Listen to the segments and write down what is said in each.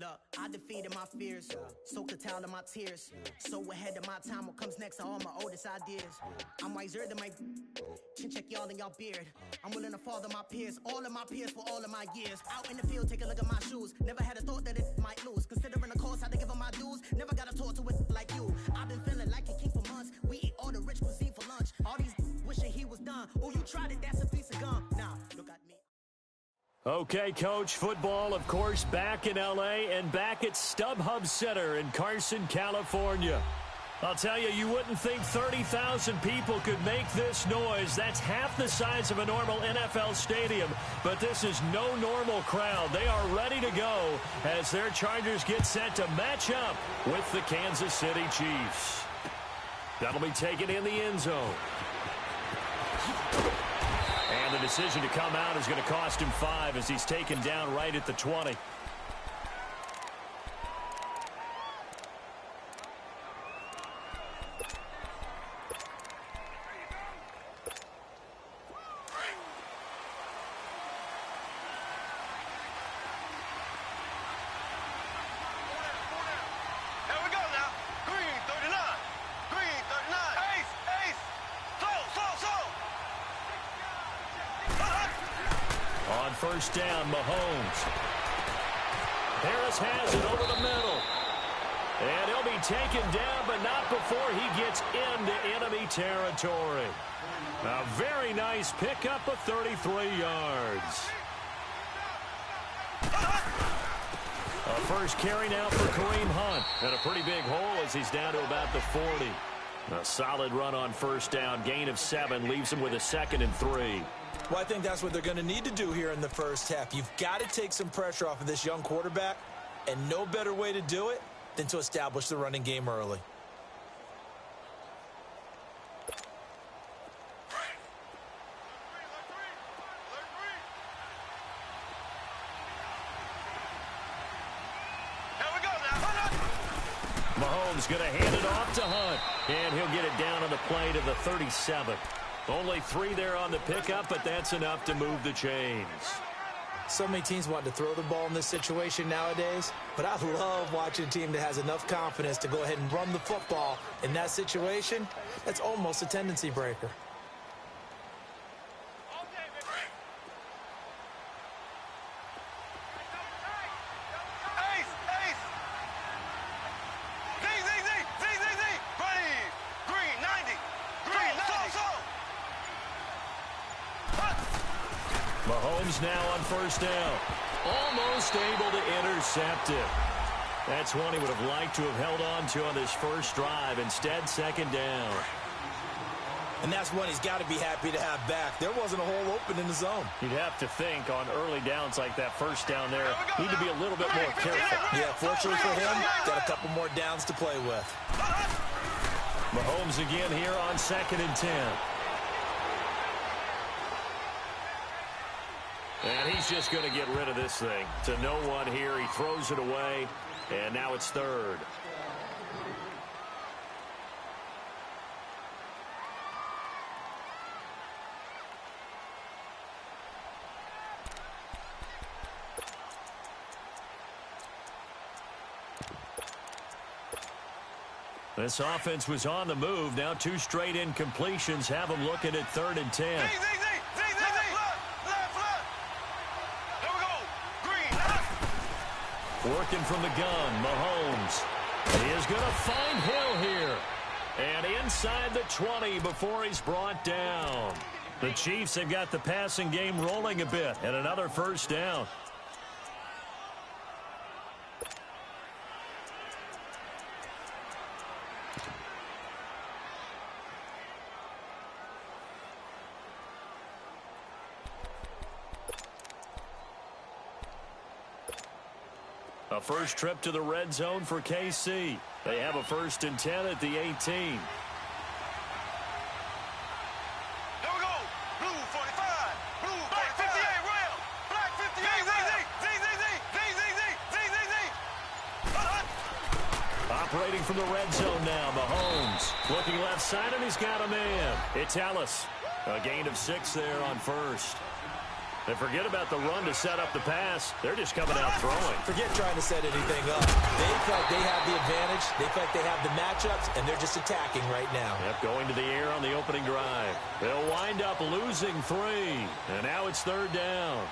Look, I defeated my fears, soaked the towel in my tears. So ahead of my time, what comes next are all my oldest ideas. I'm wiser than my chin check y'all in y'all beard. I'm willing to father my peers, all of my peers for all of my years. Out in the field, take a look at my shoes. Never had a thought that it might lose. Considering the cost, I had to give them my dues. Never got a talk to it like you. I've been feeling like a king for months. We eat all the rich cuisine for lunch. All these wishing he was done. Oh, you tried it, that's a piece of gum. Nah, look at me. Okay, Coach, football, of course, back in L.A. and back at StubHub Center in Carson, California. I'll tell you, you wouldn't think 30,000 people could make this noise. That's half the size of a normal NFL stadium, but this is no normal crowd. They are ready to go as their Chargers get set to match up with the Kansas City Chiefs. That'll be taken in the end zone. And the decision to come out is going to cost him 5 as he's taken down right at the 20. First down, Mahomes. Harris has it over the middle. And he'll be taken down, but not before he gets into enemy territory. A very nice pickup of 33 yards. A first carry now for Kareem Hunt. And a pretty big hole as he's down to about the 40. A solid run on first down. Gain of 7 leaves him with a 2nd and 3. Well, I think that's what they're going to need to do here in the first half. You've got to take some pressure off of this young quarterback, and no better way to do it than to establish the running game early. Mahomes going to hand it off to Hunt, and he'll get it down on the play to the 37. Only 3 there on the pickup, but that's enough to move the chains. So many teams want to throw the ball in this situation nowadays, but I love watching a team that has enough confidence to go ahead and run the football. In that situation, that's almost a tendency breaker. Mahomes now on first down. Almost able to intercept it. That's one he would have liked to have held on to on this first drive. Instead, second down. And that's one he's got to be happy to have back. There wasn't a hole open in the zone. You'd have to think on early downs like that first down there, need to be a little bit more careful. Yeah, fortunately for him, got a couple more downs to play with. Mahomes again here on 2nd and 10. And he's just going to get rid of this thing. To no one here. He throws it away. And now it's 3rd. This offense was on the move. Now 2 straight incompletions have them looking at 3rd and 10. Working from the gun, Mahomes. He is going to find Hill here. And inside the 20 before he's brought down. The Chiefs have got the passing game rolling a bit. And another first down. A first trip to the red zone for KC. They have a 1st and 10 at the 18. Here we go. Blue 45. Blue 45. Black 58 rail. Black 58 rail. operating from the red zone now. Mahomes looking left side, and he's got a man. It's Ellis. A gain of 6 there on first. And forget about the run to set up the pass. They're just coming out throwing. Forget trying to set anything up. They feel like they have the advantage. They feel like they have the matchups, and they're just attacking right now. Yep, going to the air on the opening drive. They'll wind up losing 3. And now it's 3rd down.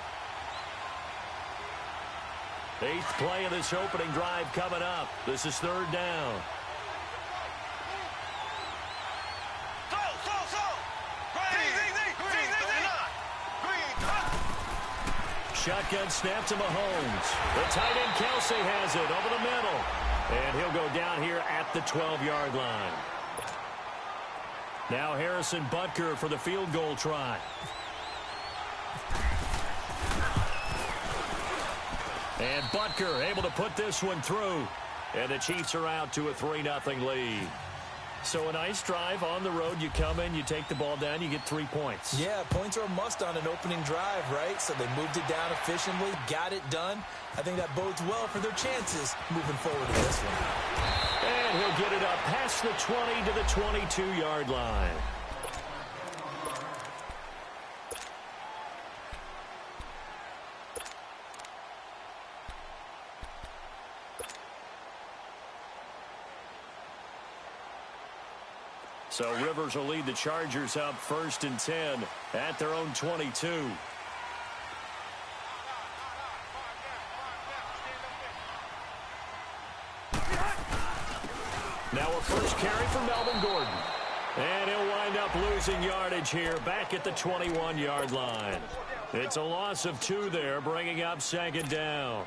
8th play of this opening drive coming up. This is 3rd down. Shotgun snap to Mahomes. The tight end Kelsey has it over the middle. And he'll go down here at the 12-yard line. Now Harrison Butker for the field goal try. And Butker able to put this one through. And the Chiefs are out to a 3-0 lead. So a nice drive on the road. You come in, you take the ball down, you get 3 points. Yeah, points are a must on an opening drive, right? So they moved it down efficiently, got it done. I think that bodes well for their chances moving forward in this one. And he'll get it up past the 20 to the 22-yard line. So Rivers will lead the Chargers up 1st and 10 at their own 22. Now a first carry for Melvin Gordon. And he'll wind up losing yardage here back at the 21-yard line. It's a loss of 2 there, bringing up 2nd down.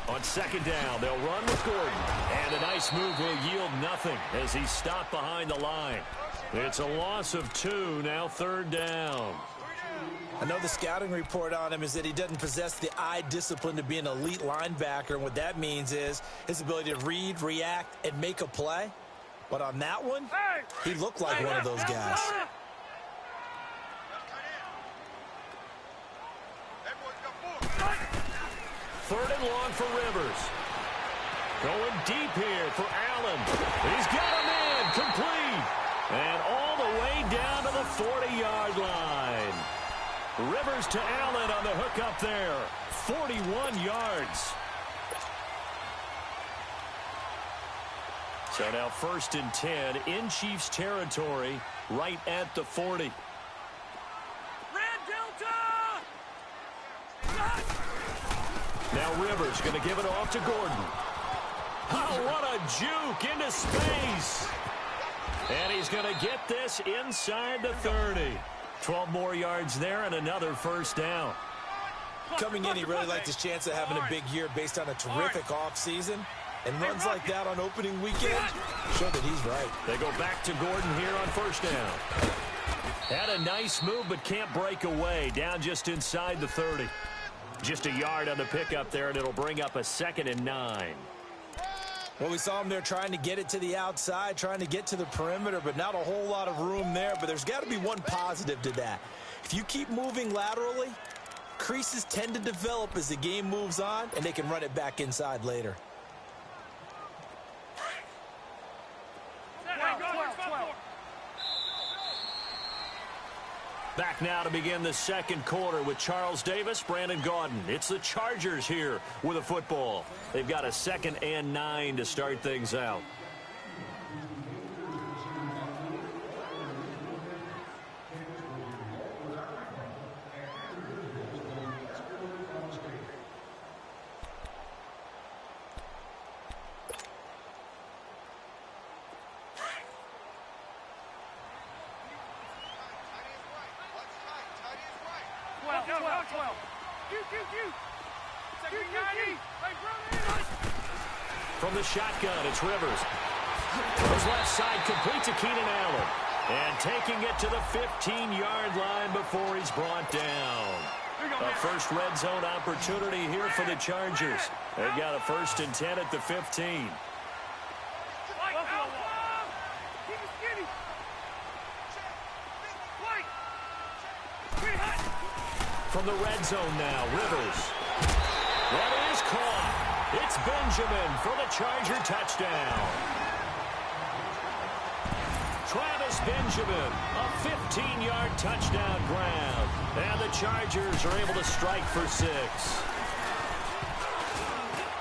On 2nd down, they'll run with Gordon. And a nice move will yield nothing as he's stopped behind the line. It's a loss of 2, now 3rd down. I know the scouting report on him is that he doesn't possess the eye discipline to be an elite linebacker. And what that means is his ability to read, react, and make a play. But on that one, he looked like one of those guys. 3rd and long for Rivers. Going deep here for Allen. He's got a man complete. And all the way down to the 40-yard line. Rivers to Allen on the hook up there. 41 yards. So now 1st and 10 in Chiefs territory right at the 40. Now Rivers going to give it off to Gordon. Oh, what a juke into space. And he's going to get this inside the 30. 12 more yards there and another 1st down. Coming in, he really liked his chance of having a big year based on a terrific offseason. And runs like that on opening weekend show that he's right. They go back to Gordon here on 1st down. Had a nice move but can't break away. Down just inside the 30. Just a yard on the pickup there, and it'll bring up a 2nd and 9. Well, we saw him there trying to get it to the outside, trying to get to the perimeter, but not a whole lot of room there. But there's got to be one positive to that. If you keep moving laterally, creases tend to develop as the game moves on, and they can run it back inside later. Back now to begin the 2nd quarter with Charles Davis, Brandon Gaudin. It's the Chargers here with a football. They've got a 2nd and 9 to start things out. From the shotgun, it's Rivers. Goes left side, complete to Keenan Allen. And taking it to the 15-yard line before he's brought down. A first red zone opportunity here for the Chargers. They've got a 1st and 10 at the 15. From the red zone now, Rivers. That is caught. It's Benjamin for the Charger touchdown. Travis Benjamin, a 15-yard touchdown grab. And the Chargers are able to strike for 6.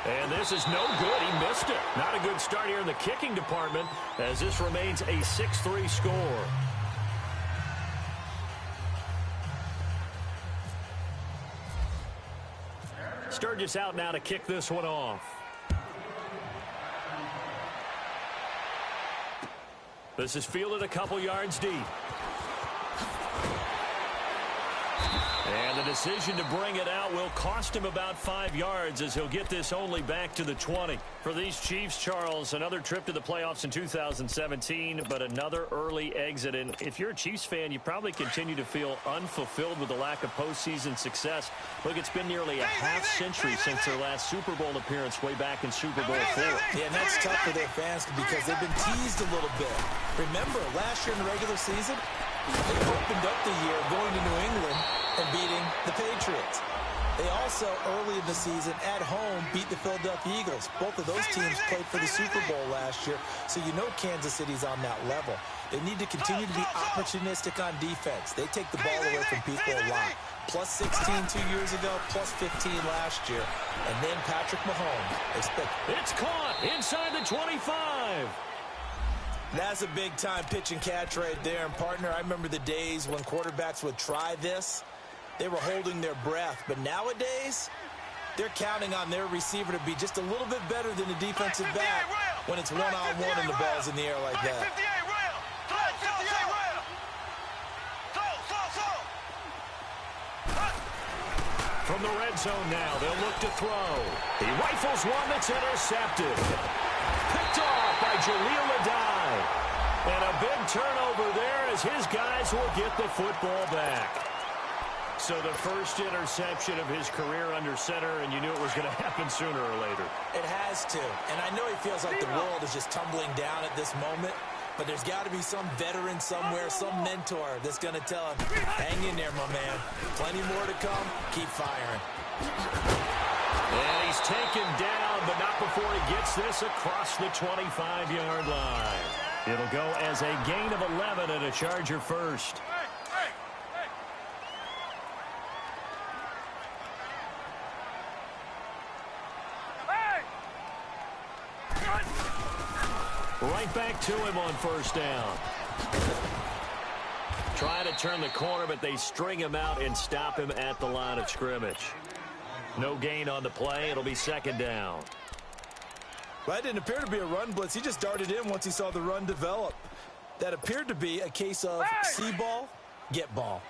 And this is no good. He missed it. Not a good start here in the kicking department as this remains a 6-3 score. Sturgis out now to kick this one off. This is fielded a couple yards deep. And the decision to bring it out will cost him about 5 yards as he'll get this only back to the 20. For these Chiefs, Charles, another trip to the playoffs in 2017, but another early exit. And if you're a Chiefs fan, you probably continue to feel unfulfilled with the lack of postseason success. Look, it's been nearly a half-century since their last Super Bowl appearance way back in Super Bowl IV. Yeah, and that's tough for their fans because they've been teased a little bit. Remember, last year in the regular season, they opened up the year going to New England and beating the Patriots. They also, early in the season, at home, beat the Philadelphia Eagles. Both of those teams played for the Super Bowl last year, so you know Kansas City's on that level. They need to continue to be opportunistic on defense. They take the ball away from people a lot. Plus 16 2 years ago, plus 15 last year. And then Patrick Mahomes. It's caught inside the 25. That's a big-time pitch and catch right there. And, partner, I remember the days when quarterbacks would try this. They were holding their breath. But nowadays, they're counting on their receiver to be just a little bit better than the defensive back when it's one-on-one and the ball's in the air like that. From the red zone now, they'll look to throw. He rifles one that's intercepted. Picked off by Jaleel Adai. And a big turnover there as his guys will get the football back. So the first interception of his career under center, and you knew it was going to happen sooner or later. It has to. And I know he feels like the world is just tumbling down at this moment. But there's got to be some veteran somewhere, some mentor that's going to tell him, hang in there, my man. Plenty more to come. Keep firing. And he's taken down, but not before he gets this across the 25-yard line. It'll go as a gain of 11 and a Charger first. Right back to him on first down. Trying to turn the corner, but they string him out and stop him at the line of scrimmage. No gain on the play. It'll be second down. Well, that didn't appear to be a run blitz. He just darted in once he saw the run develop. That appeared to be a case of see ball, get ball.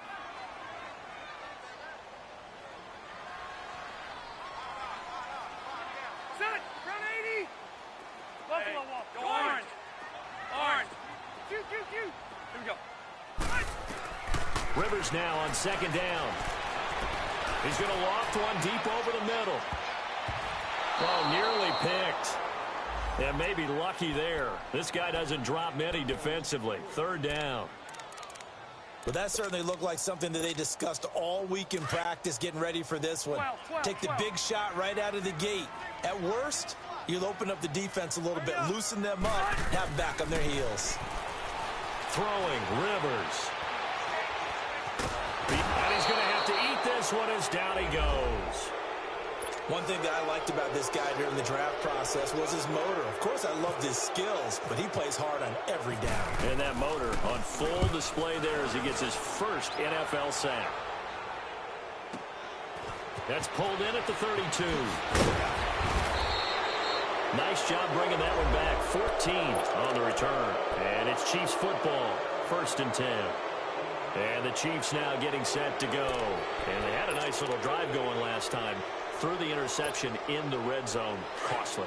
Rivers now on second down. He's going to loft one deep over the middle. Oh, nearly picked. And maybe lucky there. This guy doesn't drop many defensively. Third down. Well, that certainly looked like something that they discussed all week in practice getting ready for this one. Take the big shot right out of the gate. At worst, you'll open up the defense a little bit, loosen them up, have them back on their heels. Throwing, Rivers. And he's going to have to eat this one as down he goes. One thing that I liked about this guy during the draft process was his motor. Of course, I loved his skills, but he plays hard on every down. And that motor on full display there as he gets his first NFL sack. That's pulled in at the 32. Nice job bringing that one back. 14 on the return. And it's Chiefs football. 1st and 10. And the Chiefs now getting set to go. And they had a nice little drive going last time. Threw the interception in the red zone. Costly.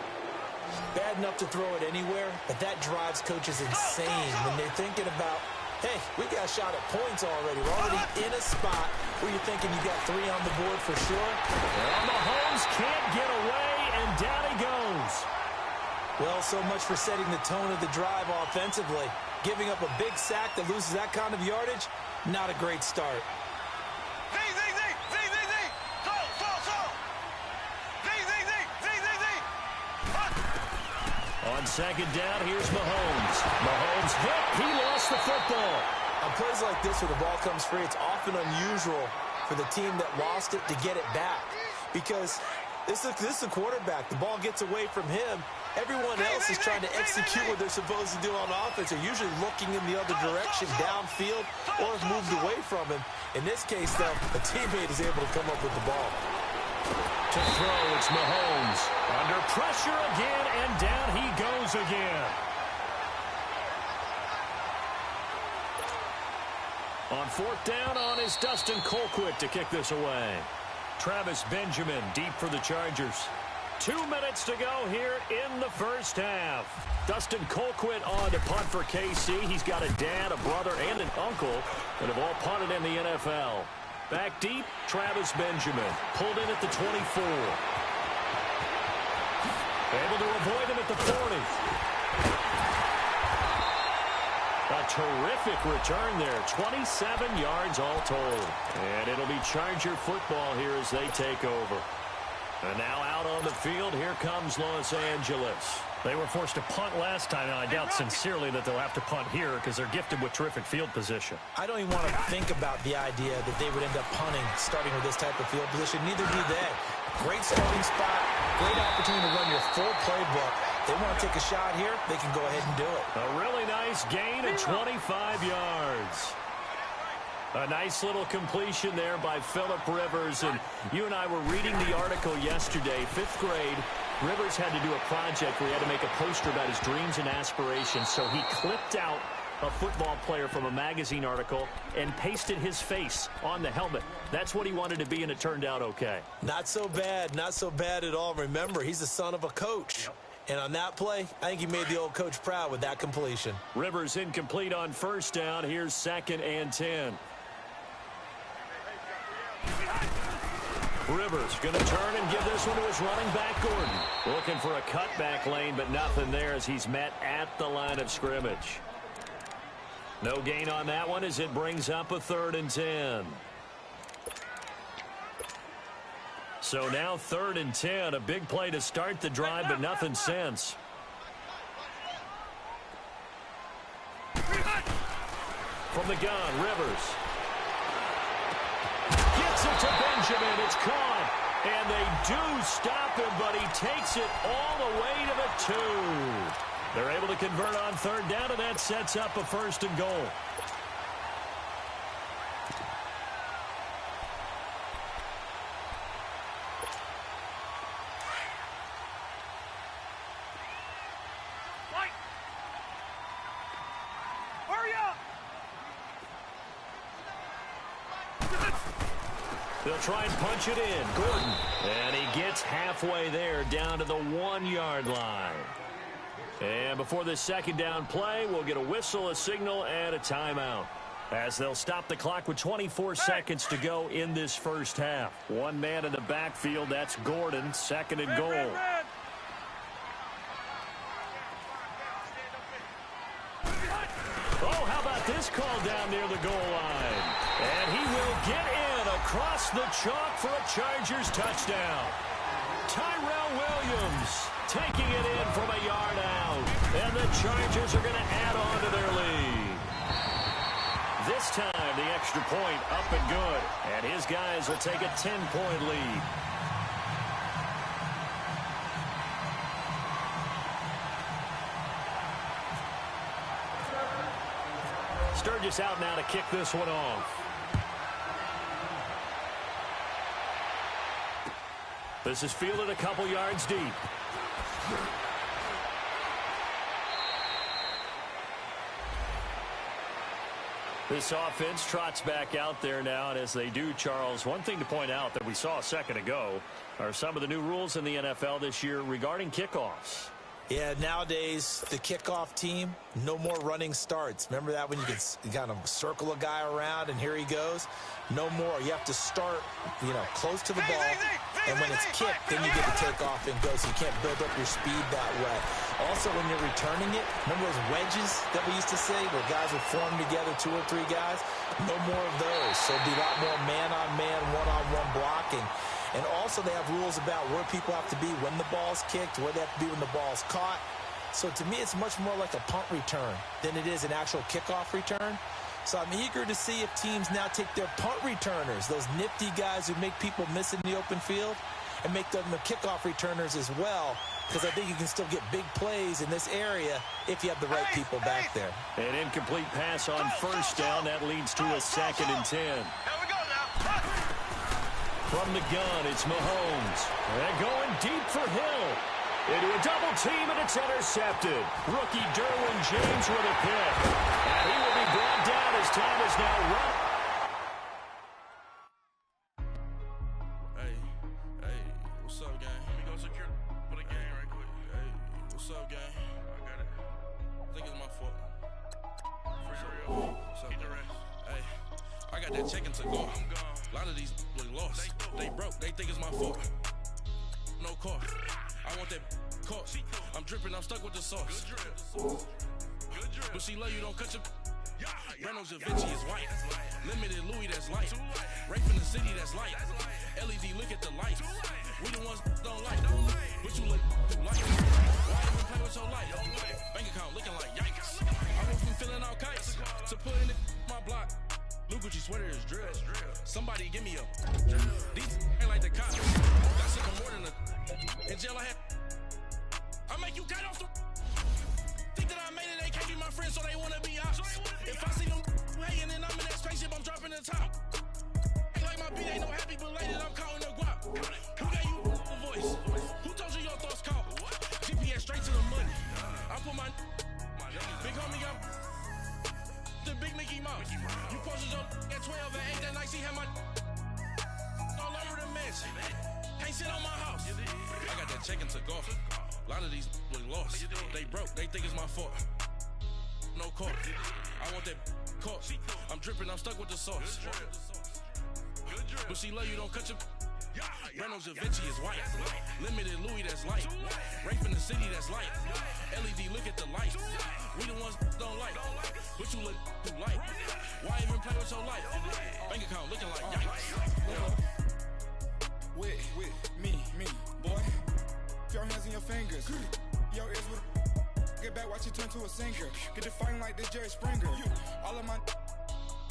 Bad enough to throw it anywhere, but that drives coaches insane when they're thinking about Hey, we got a shot at points already. We're already in a spot where you're thinking you got 3 on the board for sure. Well, Mahomes can't get away, and down he goes. Well, so much for setting the tone of the drive offensively. Giving up a big sack that loses that kind of yardage, not a great start. On second down, here's Mahomes. Mahomes hit. He lost the football. On plays like this where the ball comes free, it's often unusual for the team that lost it to get it back. Because this is a quarterback. The ball gets away from him. Everyone else is trying to execute what they're supposed to do on offense. They're usually looking in the other direction, downfield, or have moved away from him. In this case, though, a teammate is able to come up with the ball. To throw, it's Mahomes. Under pressure again, and down he goes again. On fourth down, on is Dustin Colquitt to kick this away. Travis Benjamin deep for the Chargers. 2 minutes to go here in the first half. Dustin Colquitt on to punt for KC. He's got a dad, a brother, and an uncle that have all punted in the NFL. Back deep, Travis Benjamin. Pulled in at the 24. Able to avoid him at the 40. A terrific return there. 27 yards all told. And it'll be Charger football here as they take over. And now out on the field, here comes Los Angeles. They were forced to punt last time, and I doubt sincerely that they'll have to punt here because they're gifted with terrific field position. I don't even want to think about the idea that they would end up punting starting with this type of field position. Neither do they. Great starting spot, great opportunity to run your full playbook. They want to take a shot here, they can go ahead and do it. A really nice gain of 25 yards. A nice little completion there by Phillip Rivers. And you and I were reading the article yesterday, 5th grade. Rivers had to do a project where he had to make a poster about his dreams and aspirations. So he clipped out a football player from a magazine article and pasted his face on the helmet. That's what he wanted to be, and it turned out okay. Not so bad. Not so bad at all. Remember, he's the son of a coach. And on that play, I think he made the old coach proud with that completion. Rivers incomplete on first down. Here's 2nd and 10. Rivers going to turn and give this one to his running back, Gordon. Looking for a cutback lane, but nothing there as he's met at the line of scrimmage. No gain on that one as it brings up a 3rd and 10. So now 3rd and 10. A big play to start the drive, but nothing since. From the gun, Rivers. Gets it to Benjamin. It's caught. And they do stop him, but he takes it all the way to the 2. They're able to convert on 3rd down, and that sets up a 1st and goal. They'll try and punch it in. Gordon. And he gets halfway there down to the 1-yard line. And before this 2nd down play, we'll get a whistle, a signal, and a timeout. As they'll stop the clock with 24 seconds to go in this first half. One man in the backfield. That's Gordon. 2nd and goal. Oh, how about this call down near the goal line? And he will get in across the chalk for a Chargers touchdown. Tyrell Williams taking it in from a yard out. And the Chargers are going to add on to their lead. This time, the extra point up and good. And his guys will take a 10-point lead. Sturgis out now to kick this one off. This is fielded a couple yards deep. This offense trots back out there now, and as they do, Charles, one thing to point out that we saw a second ago are some of the new rules in the NFL this year regarding kickoffs. Yeah, nowadays, the kickoff team, no more running starts. Remember that when you could kind of circle a guy around and here he goes? No more. You have to start, close to the ball, and when it's kicked, then you get to take off and go, so you can't build up your speed that way. Also, when you're returning it, remember those wedges that we used to say where guys would form together, 2 or 3 guys? No more of those. So it'd be a lot more man-on-man, one-on-one blocking. And also they have rules about where people have to be when the ball's kicked, where they have to be when the ball's caught. So to me, it's much more like a punt return than it is an actual kickoff return. So I'm eager to see if teams now take their punt returners, those nifty guys who make people miss in the open field, and make them the kickoff returners as well, because I think you can still get big plays in this area if you have the right people back there. An incomplete pass on first down. That leads to a 2nd and 10. Here we go now. From the gun, it's Mahomes. And going deep for Hill. Into a double team, and it's intercepted. Rookie Derwin James with a pick. And he will be brought down as time is now run. Hey, what's up, gang? Let me go secure for the game right quick. Hey, what's up, gang? I got it. I think it's my fault. What's up, get the rest. Hey, I got that check-in to go. I'm gone. A lot of these was lost. They broke. They think it's my fault. No car. I want that car. I'm dripping. I'm stuck with the sauce. Good drip. But she love you. Don't cut your. Reynolds Da Vinci is white. Limited Louis, that's light. Right from the city, that's light. LED, look at the lights. We the ones don't like. But you look like. Why even play with your life? Bank account looking like yikes. I went from filling out kites to putting it my block. Blue Gucci sweater is drill. Somebody give me a. These ain't like the cops. That shit for more than a. In jail I had. I make you cut off the. Think that I made it, they can't be my friends, so they wanna be ops. If I see them hating and I'm in that spaceship, I'm dropping the top. Ain't like my beat ain't no happy, but later I'm counting the guap. Who gave you the voice? Who told you your thoughts count? GPS straight to the money. I put my big homie up. The big Mickey Mouse. You posted up at 12 and 8 that night, she had my all over the mansion. Can't sit on my house. I got that check-in to golf. A lot of these was lost. They broke. They think it's my fault. No car. I want that car. I'm dripping. I'm stuck with the sauce. But she love you. Don't cut your. Reynolds Da Vinci is white. Limited Louis, that's light. Right from the city, that's light. LED, look at the lights. We the ones don't like. But you look too light. Why even play with your life? Bank account looking like yikes. With me, boy. Your hands in your fingers. Your ears with get back, watch you turn to a singer. Get the fighting like this Jerry Springer. All of my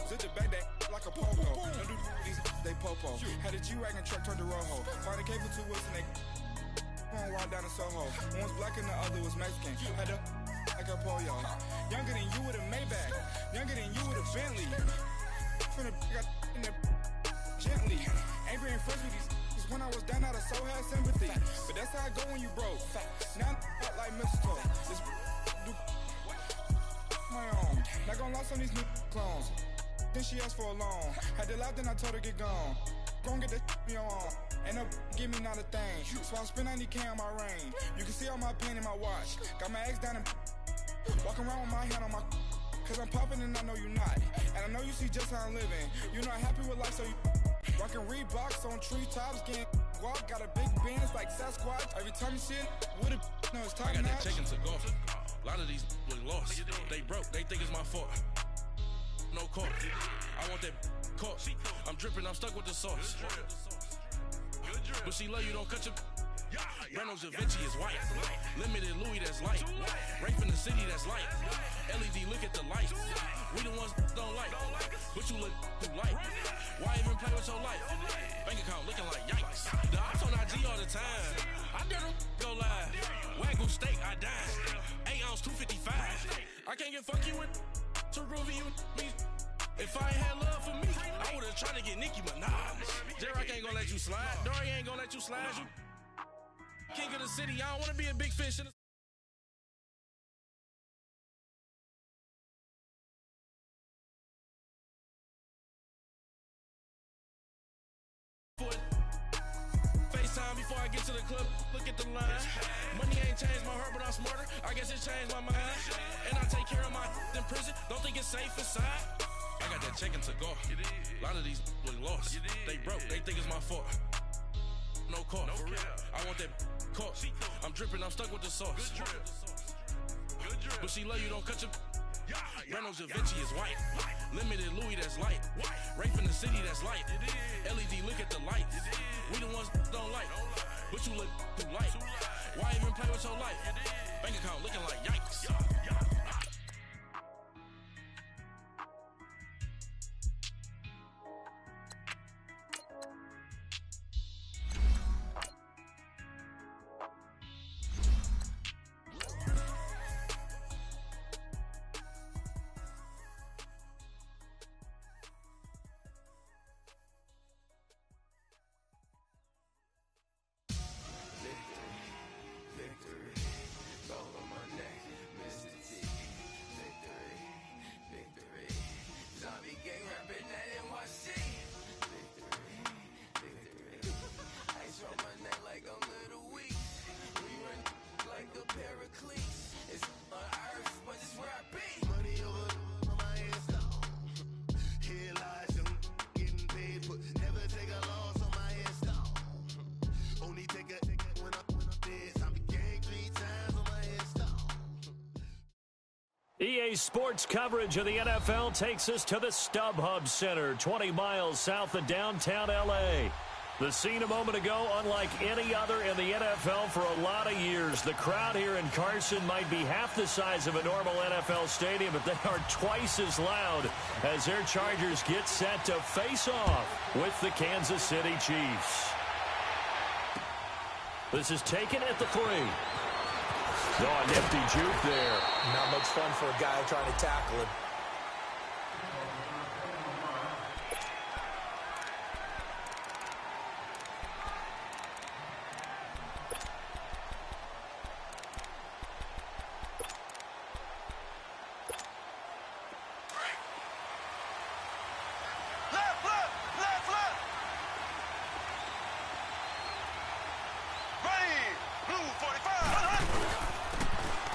sit the back that like a popo. Don't do these they popo. Had a G-Wagon truck turned to Rojo. Find a cable 2 wheels and they on ride down to Soho. One was black and the other was Mexican. Had a like a polio. Younger than you with a Maybach. Younger than you with a Bentley. From the got in the gently. Ain't being friends with these. When I was down out of soul had sympathy. But that's how I go when you broke. Now I'm like mistletoe. This do my own. Not gonna lie on these new clones. Then she asked for a loan. Had to laugh, then I told her get gone. Gon' get that me on. Ain't no give me not a thing. So I spend 90K on my range. You can see all my pain in my watch. Got my ex down and walking around with my hand on my. Cause I'm popping and I know you not. And I know you see just how I'm living. You're not happy with life, so you. Rockin' Reeboks on treetops, getting walk, got a big band, it's like Sasquatch. Every time you see it, with it, no, it's top notch. I got that check-in to golf. A lot of these was lost. They broke, they think it's my fault. No car. I want that car. I'm dripping, I'm stuck with the sauce. But she love you, don't cut your. Reynolds Da Vinci is white. Limited Louis, that's light. Right from the city, that's light. LED, look at the lights. We the ones don't like. But you look too light. Why even play with your life? Bank account looking like yikes. The ops on IG all the time. I dare them go live. Wagyu steak, I died. 8 ounce, 255. I can't get fuck you with too groovy you me. If I ain't had love for me, I would've tried to get Nicki Minaj. Derek ain't gonna let you slide. Dory ain't gonna let you slide. You king of the city, I don't wanna be a big fish in the FaceTime before I get to to the club, look at the line. Money ain't changed my heart, but I'm smarter. I guess it's changed my mind. And I take care of my in prison. Don't think it's safe inside. I got that check to go. A lot of these was lost. They broke, they think it's my fault. No car, for real. I want that caught. I'm dripping, I'm stuck with the sauce. But she love you, don't cut your. Reynolds Da Vinci is white. Limited Louis, that's light. Rape in the city, that's light. LED, look at the light. We the ones don't like. But you look too light. Why even play with your life? Bank account looking like yikes. EA Sports coverage of the NFL takes us to the StubHub Center, 20 miles south of downtown L.A. The scene a moment ago, unlike any other in the NFL for a lot of years. The crowd here in Carson might be half the size of a normal NFL stadium, but they are twice as loud as their Chargers get set to face off with the Kansas City Chiefs. This is taken at the 3. Oh, a nifty juke there. Not much fun for a guy trying to tackle him.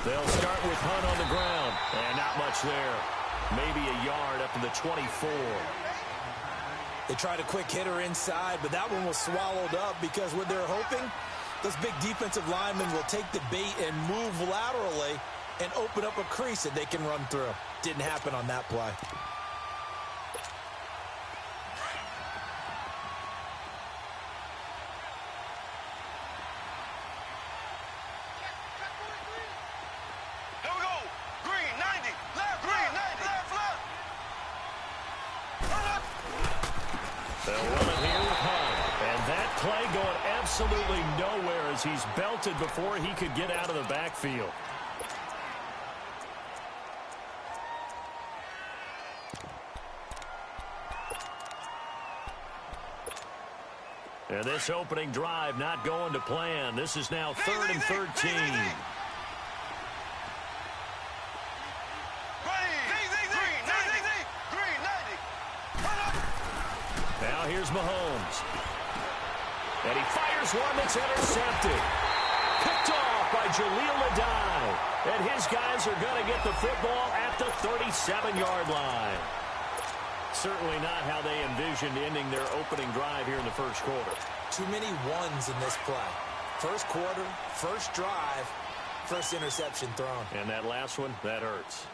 They'll start with Hunt on the ground. And not much there. Maybe a yard up to the 24. They tried a quick hitter inside, but that one was swallowed up because what they're hoping, those big defensive linemen will take the bait and move laterally and open up a crease that they can run through. Didn't happen on that play. Absolutely nowhere as he's belted before he could get out of the backfield. And this opening drive not going to plan. This is now 3rd and 13. Now here's Mahomes. And he fires one that's intercepted. Picked off by Jaleel Adai. And his guys are going to get the football at the 37-yard line. Certainly not how they envisioned ending their opening drive here in the first quarter. Too many ones in this play. First quarter, first drive, first interception thrown. And that last one, that hurts.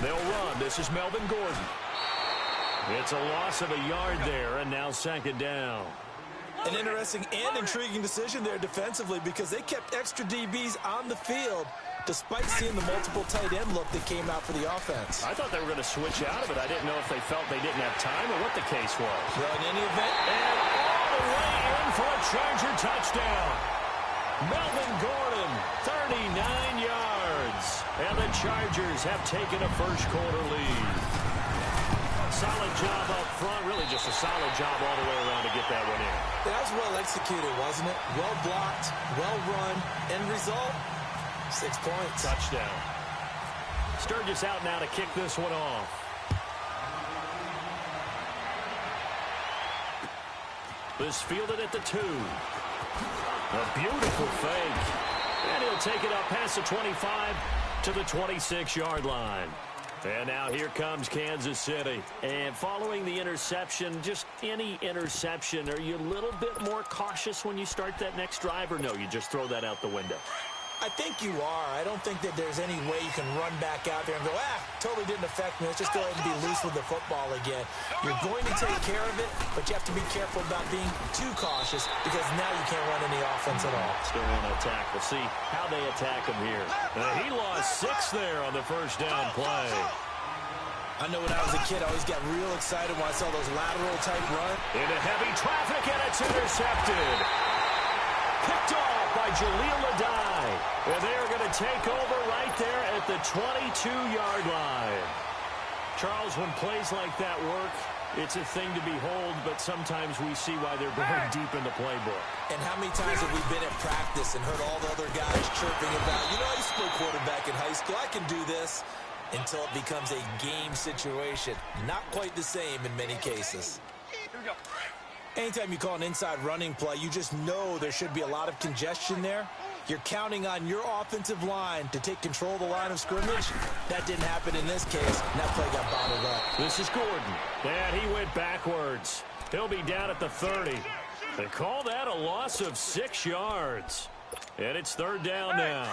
They'll run. This is Melvin Gordon. It's a loss of a yard there, and now 2nd down. An interesting and intriguing decision there defensively because they kept extra DBs on the field despite seeing the multiple tight end look that came out for the offense. I thought they were going to switch out of it. I didn't know if they felt they didn't have time or what the case was. Well, in any event. And all the way in for a Charger touchdown. Melvin Gordon, 39 yards. And the Chargers have taken a first quarter lead. Solid job up front. Really just a solid job all the way around to get that one in. That was well executed, wasn't it? Well blocked, well run. End result, 6 points. Touchdown. Sturgis out now to kick this one off. This fielded at the 2. A beautiful fake. And he'll take it up past the 25 to the 26-yard line. And now here comes Kansas City. And following the interception, just any interception, are you a little bit more cautious when you start that next drive, or no, you just throw that out the window? I think you are. I don't think that there's any way you can run back out there and go, totally didn't affect me. Let's just go ahead and be loose with the football again. You're going to take care of it, but you have to be careful about being too cautious because now you can't run any offense at all. Still want to attack. We'll see how they attack him here. He lost 6 there on the first down play. I know when I was a kid, I always got real excited when I saw those lateral-type runs. Into heavy traffic, and it's intercepted. Picked off by Jaleel Adai. And they are going to take over right there at the 22-yard line. Charles, when plays like that work, it's a thing to behold, but sometimes we see why they're very deep in the playbook. And how many times have we been at practice and heard all the other guys chirping about, I used to play quarterback in high school, I can do this, until it becomes a game situation. Not quite the same in many cases. Here we go. Anytime you call an inside running play, you just know there should be a lot of congestion there. You're counting on your offensive line to take control of the line of scrimmage. That didn't happen in this case, and that play got bottled up. This is Gordon. And he went backwards. He'll be down at the 30. They call that a loss of 6 yards. And it's 3rd down now.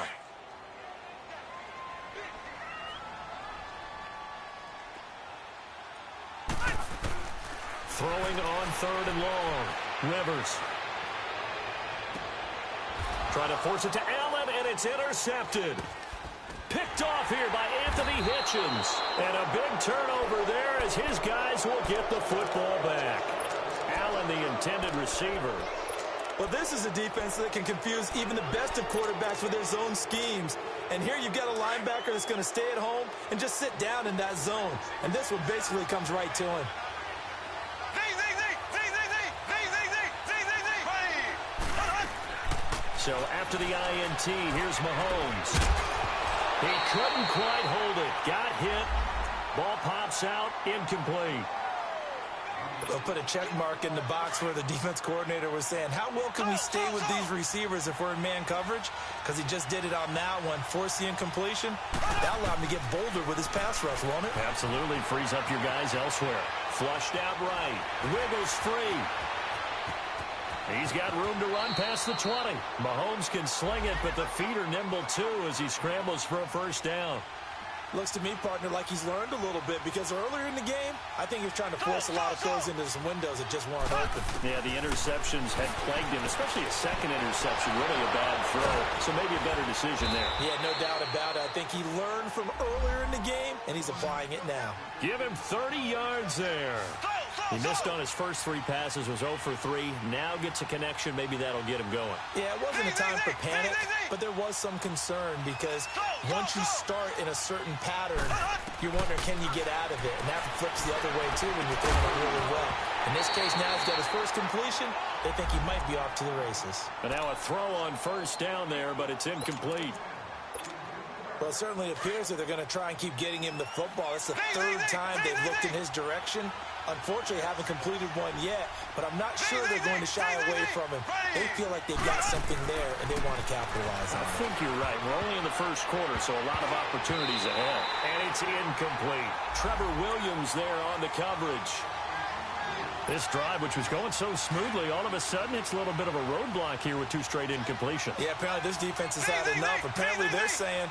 Throwing on 3rd and long. Rivers. Trying to force it to Allen, and it's intercepted. Picked off here by Anthony Hitchens. And a big turnover there as his guys will get the football back. Allen, the intended receiver. Well, this is a defense that can confuse even the best of quarterbacks with their zone schemes. And here you've got a linebacker that's going to stay at home and just sit down in that zone. And this one basically comes right to him. So after the INT, here's Mahomes. He couldn't quite hold it. Got hit. Ball pops out. Incomplete. They'll put a check mark in the box where the defense coordinator was saying, how well can we stay with these receivers if we're in man coverage? Because he just did it on that one. Force the incompletion. That allowed him to get bolder with his pass rush, won't it? Absolutely. Frees up your guys elsewhere. Flushed out right. Wiggles free. He's got room to run past the 20. Mahomes can sling it, but the feet are nimble too as he scrambles for a first down. Looks to me, partner, like he's learned a little bit because earlier in the game, I think he was trying to force a lot of throws into some windows that just weren't open. Yeah, the interceptions had plagued him, especially a second interception, really a bad throw. So maybe a better decision there. Yeah, no doubt about it. I think he learned from earlier in the game, and he's applying it now. Give him 30 yards there. He missed on his first 3 passes, was 0 for 3. Now gets a connection. Maybe that'll get him going. Yeah, it wasn't a time for panic, but there was some concern because once you start in a certain pattern, you're wondering, can you get out of it? And that flips the other way, too, when you're throwing it really well. In this case, now he's got his first completion. They think he might be off to the races. And now a throw on first down there, but it's incomplete. Well, it certainly appears that they're going to try and keep getting him the football. It's the 3rd time they've looked in his direction. Unfortunately, haven't completed one yet, but I'm not sure they're going to shy away from him. They feel like they've got something there, and they want to capitalize on it. I think you're right. We're only in the first quarter, so a lot of opportunities ahead. And it's incomplete. Trevor Williams there on the coverage. This drive, which was going so smoothly, all of a sudden it's a little bit of a roadblock here with 2 straight incompletions. Yeah, apparently this defense has had enough. Apparently they're saying,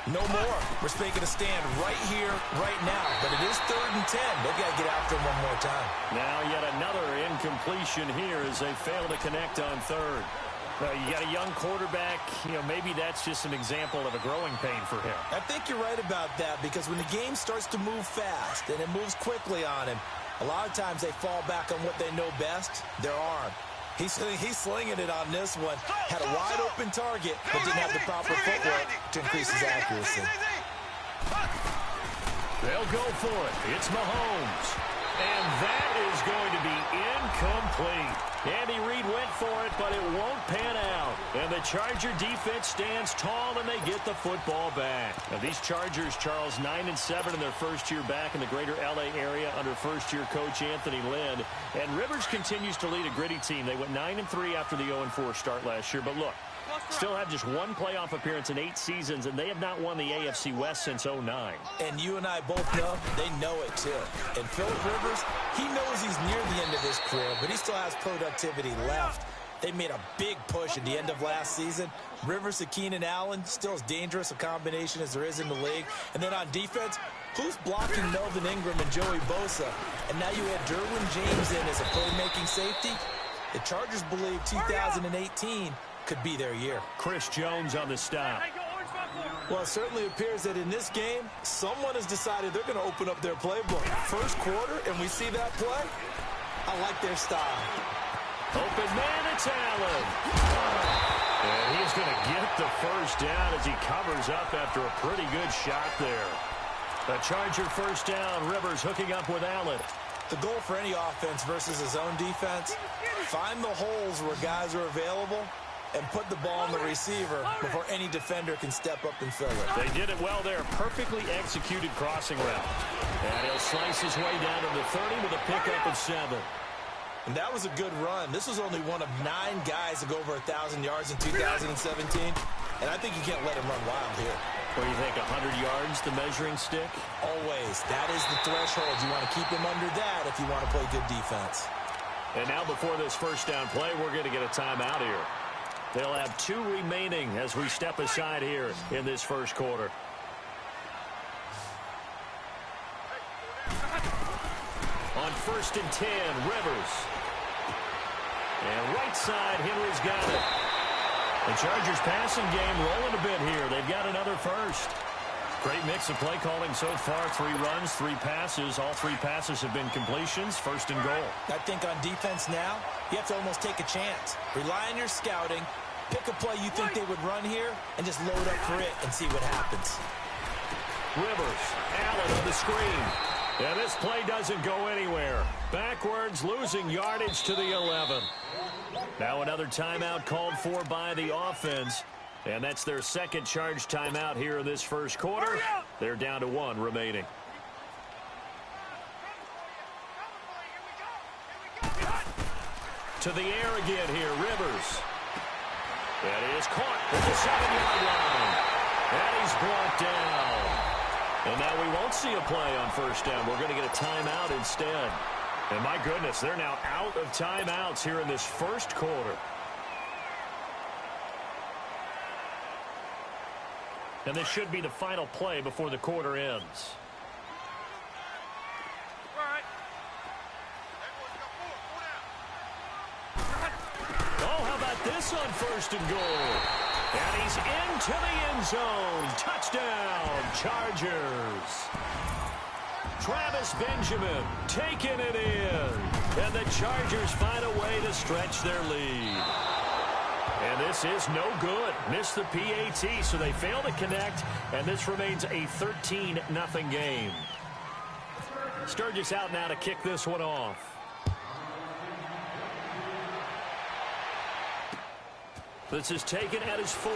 no more. We're making a stand right here, right now. But it is 3rd and 10. They've got to get after him one more time. Now yet another incompletion here as they fail to connect on 3rd. You got a young quarterback. Maybe that's just an example of a growing pain for him. I think you're right about that because when the game starts to move fast and it moves quickly on him, a lot of times they fall back on what they know best, their arm. He's slinging it on this one. Had a wide-open target, but didn't have the proper footwork to increase his accuracy. They'll go for it. It's Mahomes. And that is going to be incomplete. Andy Reid went for it, but it won't pan out. And the Charger defense stands tall, and they get the football back. Now, these Chargers, Charles, 9-7 in their first year back in the greater L.A. area under first-year coach Anthony Lynn. And Rivers continues to lead a gritty team. They went 9-3 after the 0-4 start last year. But look, still have just one playoff appearance in 8 seasons, and they have not won the AFC West since 2009. And you and I both know they know it, too. And Phillip Rivers, he knows he's near the end of his career, but he still has productivity left. They made a big push at the end of last season. Rivers to Keenan Allen, still as dangerous a combination as there is in the league. And then on defense, who's blocking Melvin Ingram and Joey Bosa? And now you had Derwin James in as a playmaking safety. The Chargers believe 2018 could be their year. Chris Jones on the stop. Well, it certainly appears that in this game, someone has decided they're going to open up their playbook. First quarter, and we see that play. I like their style. Open man, it's Allen. And he's going to get the first down as he covers up after a pretty good shot there. The Charger first down, Rivers hooking up with Allen. The goal for any offense versus his own defense, find the holes where guys are available and put the ball on the receiver before any defender can step up and fill it. They did it well there. Perfectly executed crossing route. And he'll slice his way down to the 30 with a pickup of 7. And that was a good run. This was only one of 9 guys to go over 1,000 yards in 2017. And I think you can't let him run wild here. What do you think, 100 yards, the measuring stick? Always. That is the threshold. You want to keep him under that if you want to play good defense. And now before this first down play, we're going to get a timeout here. They'll have 2 remaining as we step aside here in this first quarter. On 1st and 10, Rivers. And right side, Henry's got it. The Chargers passing game rolling a bit here. They've got another first. Great mix of play calling so far. 3 runs, 3 passes. All 3 passes have been completions. 1st and goal. I think on defense now, you have to almost take a chance. Rely on your scouting. Pick a play you think they would run here and just load up for it and see what happens. Rivers, Allen on the screen. And this play doesn't go anywhere. Backwards, losing yardage to the 11. Now another timeout called for by the offense. And that's their second charge timeout here in this first quarter. They're down to 1 remaining. To the air again here, Rivers. And he is caught at the 7-yard line. And he's brought down. And now we won't see a play on first down. We're going to get a timeout instead. And my goodness, they're now out of timeouts here in this first quarter. And this should be the final play before the quarter ends. Oh, how about this on 1st and goal? And he's into the end zone. Touchdown, Chargers. Travis Benjamin taking it in. And the Chargers find a way to stretch their lead. And this is no good. Missed the PAT, so they fail to connect. And this remains a 13-0 game. Sturgis out now to kick this one off. This is taken at his 4. Ooh,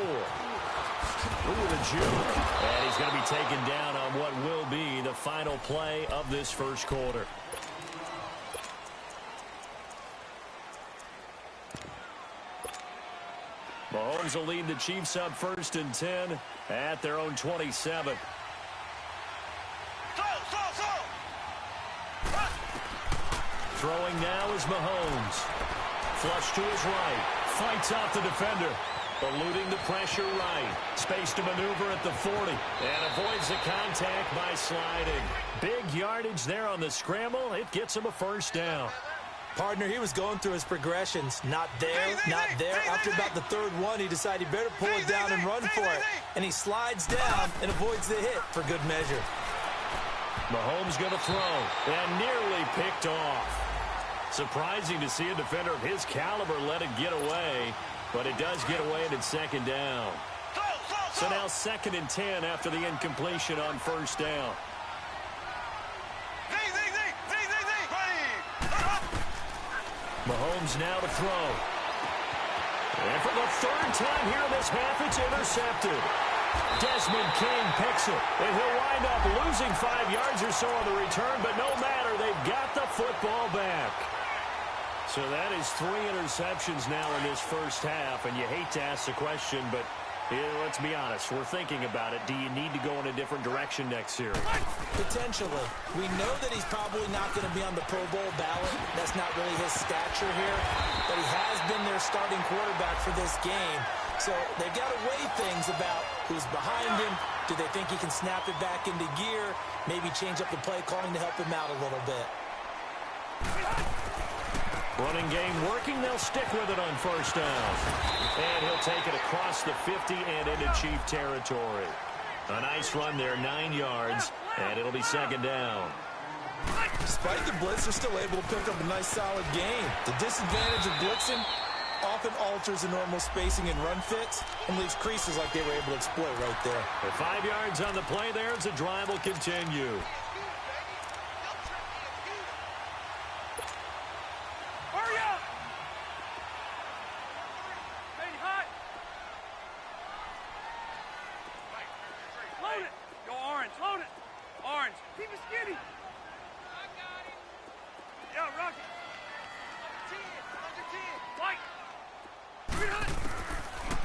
the juke. And he's going to be taken down on what will be the final play of this first quarter. Mahomes will lead the Chiefs up 1st and 10 at their own 27. Throwing now is Mahomes. Flush to his right. Fights out the defender. Eluding the pressure right. Space to maneuver at the 40. And avoids the contact by sliding. Big yardage there on the scramble. It gets him a first down. Partner, he was going through his progressions. Not there, not there. After about the 3rd one, he decided he better pull it down and run for it. And he slides down and avoids the hit for good measure. Mahomes going to throw. And nearly picked off. Surprising to see a defender of his caliber let it get away. But it does get away and it's 2nd down. So now 2nd and 10 after the incompletion on 1st down. Mahomes now to throw. And for the third time here in this half, it's intercepted. Desmond King picks it, and he'll wind up losing 5 yards or so on the return, but no matter, they've got the football back. So that is 3 interceptions now in this first half, and you hate to ask the question, but let's be honest, we're thinking about it. Do you need to go in a different direction next series? Potentially. We know that he's probably not going to be on the Pro Bowl ballot. That's not really his stature here, but he has been their starting quarterback for this game. So they've got to weigh things about who's behind him. Do they think he can snap it back into gear? Maybe change up the play calling to help him out a little bit. Running game working. They'll stick with it on first down. And he'll take it across the 50 and into Chief territory. A nice run there, 9 yards, and it'll be second down. Despite the blitz, they're still able to pick up a nice solid gain. The disadvantage of blitzing often alters the normal spacing and run fits and leaves creases like they were able to exploit right there. The 5 yards on the play there as the drive will continue. Hurry up! Stay hot! Load it! Go orange, load it! Orange, keep it skinny! I got it! Yeah, Rocky! Under 10! White!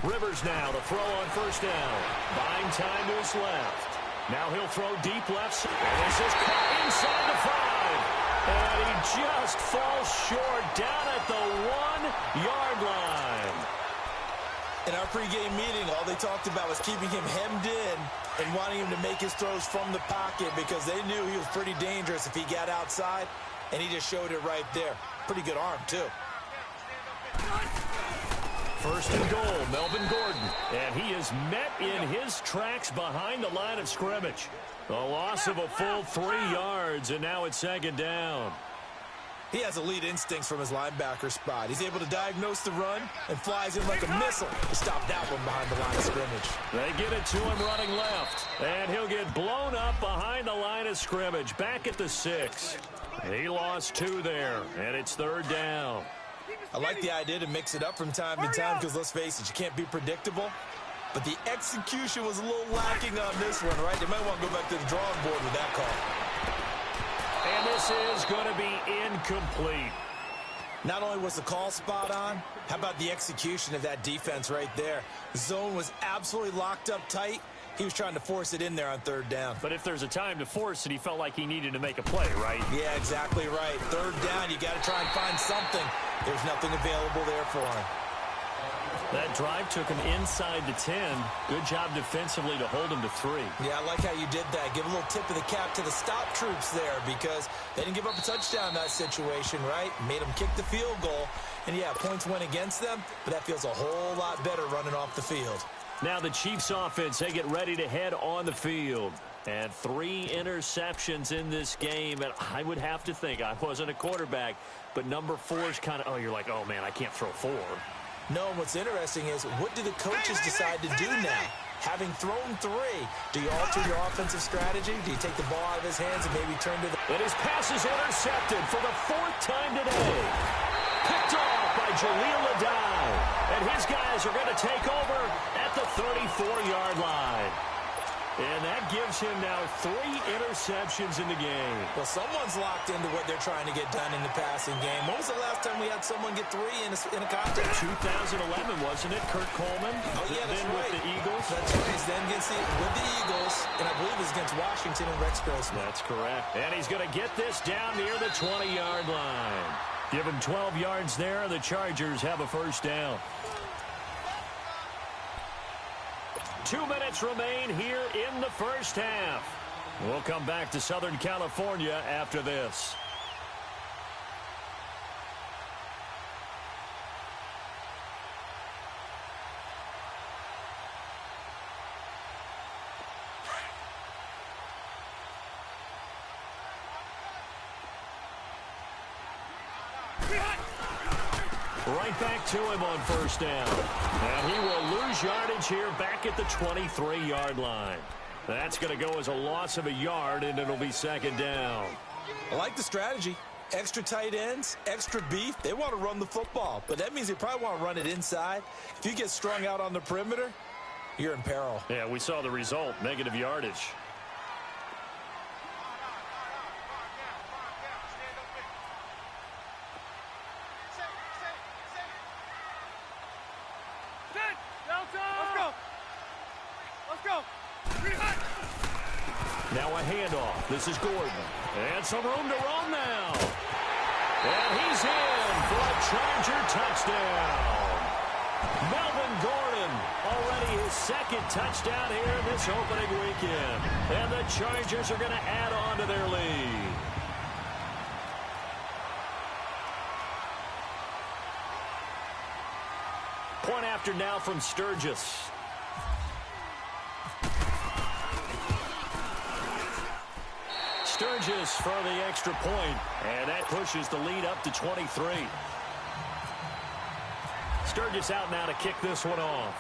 Rivers now to throw on first down. Buying time to his left. Now he'll throw deep left. And this is caught inside the 5. And he just falls short down at the 1-yard line. In our pregame meeting, all they talked about was keeping him hemmed in and wanting him to make his throws from the pocket because they knew he was pretty dangerous if he got outside, and he just showed it right there. Pretty good arm, too. First and goal, Melvin Gordon. And he is met in his tracks behind the line of scrimmage. A loss of a full 3 yards, and now it's second down. He has elite instincts from his linebacker spot. He's able to diagnose the run and flies in like a missile to stop that one behind the line of scrimmage. They get it to him running left, and he'll get blown up behind the line of scrimmage, back at the 6. He lost 2 there, and it's third down. I like the idea to mix it up from time to time because, let's face it, you can't be predictable. But the execution was a little lacking on this one, right? They might want to go back to the drawing board with that call. And this is going to be incomplete. Not only was the call spot on, how about the execution of that defense right there? The zone was absolutely locked up tight. He was trying to force it in there on third down. But if there's a time to force it, he felt like he needed to make a play, right? Yeah, exactly right. Third down, you got to try and find something. There's nothing available there for him. That drive took him inside the 10. Good job defensively to hold him to 3. Yeah, I like how you did that. Give a little tip of the cap to the stop troops there because they didn't give up a touchdown in that situation, right? Made them kick the field goal. And, yeah, points went against them, but that feels a whole lot better running off the field. Now the Chiefs offense, they get ready to head on the field. And 3 interceptions in this game. And I would have to think, I wasn't a quarterback, but number 4 is kind of, you're like, oh, man, I can't throw 4. No, what's interesting is what do the coaches decide to do now? Having thrown 3, do you alter your offensive strategy? Do you take the ball out of his hands and maybe turn to the... And his pass is intercepted for the 4th time today. Picked off by Jaleel Adai. And his guys are going to take over at the 34-yard line. And that gives him now 3 interceptions in the game. Well, someone's locked into what they're trying to get done in the passing game. When was the last time we had someone get 3 in a contest? 2011, wasn't it? Kurt Coleman? Oh, yeah, that's then right. With the Eagles. That's right. He's then with the Eagles, and I believe it's against Washington and Rex Grossman. That's correct. And he's going to get this down near the 20-yard line. Give him 12 yards there. The Chargers have a first down. 2 minutes remain here in the first half. We'll come back to Southern California after this. Right back to him on first down. And he will lose yardage here back at the 23-yard line. That's going to go as a loss of a yard, and it'll be second down. I like the strategy. Extra tight ends, extra beef, they want to run the football. But that means they probably want to run it inside. If you get strung out on the perimeter, you're in peril. Yeah, we saw the result, negative yardage. Now a handoff. This is Gordon. And some room to roam now. And he's in for a Charger touchdown. Melvin Gordon, already his second touchdown here in this opening weekend. And the Chargers are going to add on to their lead. Point after now from Sturgis. Sturgis for the extra point, and that pushes the lead up to 23. Sturgis out now to kick this one off.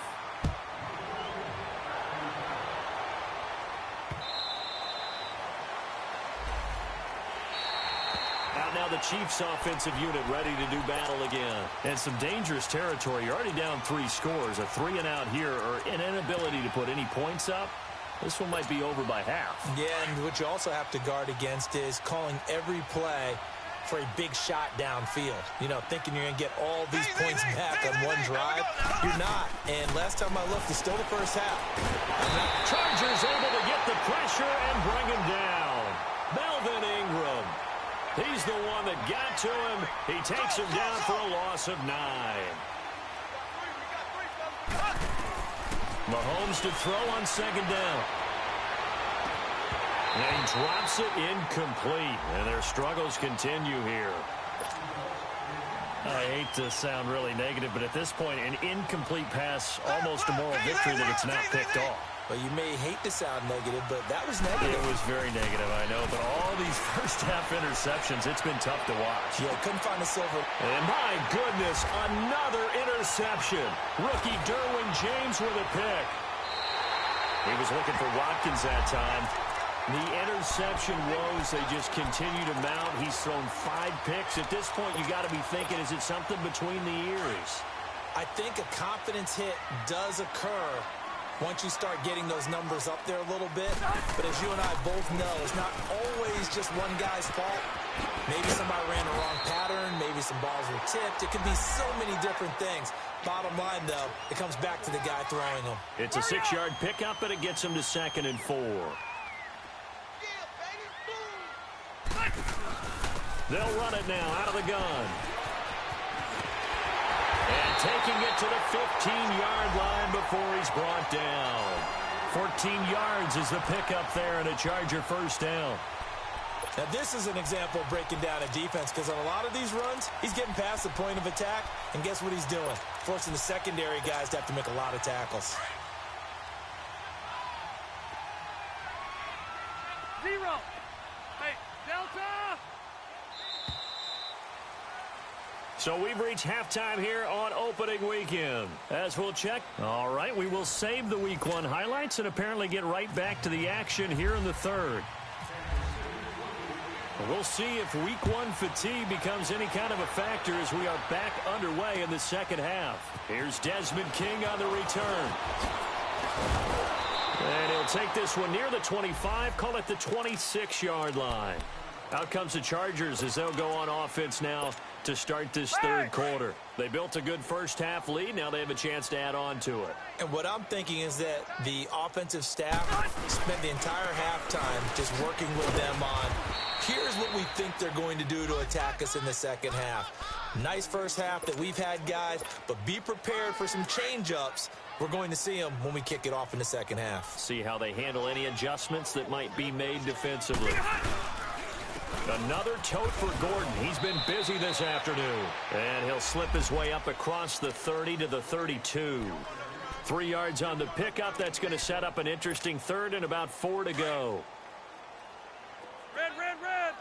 Out now the Chiefs offensive unit ready to do battle again. And some dangerous territory. You're already down 3 scores. A 3-and-out here, or an inability to put any points up. This one might be over by half. Yeah, and what you also have to guard against is calling every play for a big shot downfield. You know, thinking you're going to get all these points back on one drive. You're not. And last time I looked, it's still the first half. Chargers able to get the pressure and bring him down. Melvin Ingram. He's the one that got to him. He takes him down for a loss of 9. Mahomes to throw on second down. And he drops it incomplete. And their struggles continue here. I hate to sound really negative, but at this point, an incomplete pass, almost a moral victory that it's not picked off. Well, you may hate to sound negative, but that was negative. It was very negative, I know. But all these first-half interceptions, it's been tough to watch. Yeah, couldn't find a silver. And my goodness, another interception. Rookie Derwin James with a pick. He was looking for Watkins that time. The interception woes, they just continue to mount. He's thrown 5 picks. At this point, you got to be thinking, is it something between the ears? I think a confidence hit does occur once you start getting those numbers up there a little bit. But as you and I both know, it's not always just one guy's fault. Maybe somebody ran the wrong pattern. Maybe some balls were tipped. It could be so many different things. Bottom line, though, it comes back to the guy throwing them. It's a 6-yard pickup, and it gets him to 2nd and 4. They'll run it now out of the gun. And taking it to the 15-yard line before he's brought down. 14 yards is the pickup there, and a Charger first down. Now, this is an example of breaking down a defense, because on a lot of these runs, he's getting past the point of attack, and guess what he's doing? Forcing the secondary guys to have to make a lot of tackles. 0. Hey, Delta! So we've reached halftime here on opening weekend. As we'll check. All right, we will save the Week 1 highlights and apparently get right back to the action here in the third. We'll see if Week 1 fatigue becomes any kind of a factor as we are back underway in the second half. Here's Desmond King on the return. And he'll take this one near the 25, call it the 26-yard line. Out comes the Chargers as they'll go on offense now to start this third quarter. They built a good first-half lead. Now they have a chance to add on to it. And what I'm thinking is that the offensive staff spent the entire halftime just working with them on, here's what we think they're going to do to attack us in the second half. Nice first half that we've had, guys, but be prepared for some change-ups. We're going to see them when we kick it off in the second half. See how they handle any adjustments that might be made defensively. Another tote for Gordon. He's been busy this afternoon. And he'll slip his way up across the 30 to the 32. 3 yards on the pickup. That's going to set up an interesting third and about 4 to go. Red, red, red!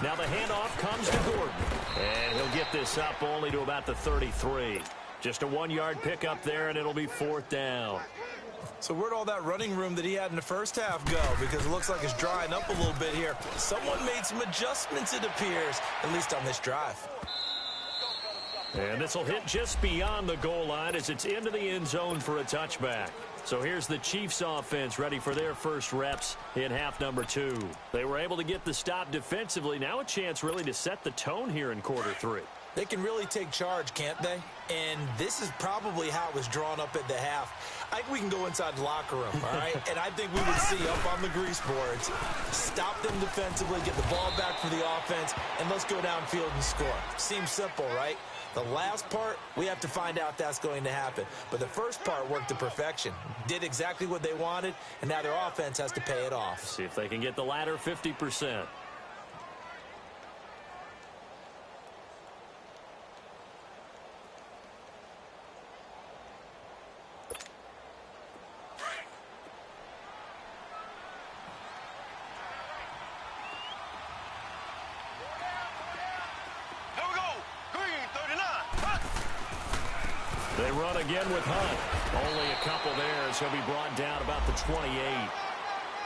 Now the handoff comes to Gordon. And he'll get this up only to about the 33. Just a 1-yard pickup there, and it'll be 4th down. So where'd all that running room that he had in the first half go? Because it looks like it's drying up a little bit here. Someone made some adjustments, it appears, at least on this drive. And this will hit just beyond the goal line as it's into the end zone for a touchback. So here's the Chiefs offense ready for their first reps in half number 2. They were able to get the stop defensively. Now a chance really to set the tone here in quarter 3. They can really take charge, can't they? And this is probably how it was drawn up at the half. I think we can go inside the locker room, all right? And I think we would see up on the grease boards, stop them defensively, get the ball back for the offense, and let's go downfield and score. Seems simple, right? The last part, we have to find out that's going to happen. But the first part worked to perfection. Did exactly what they wanted, and now their offense has to pay it off. See if they can get the latter 50%. They run again with Hunt. Only a couple there, so he'll be brought down about the 28.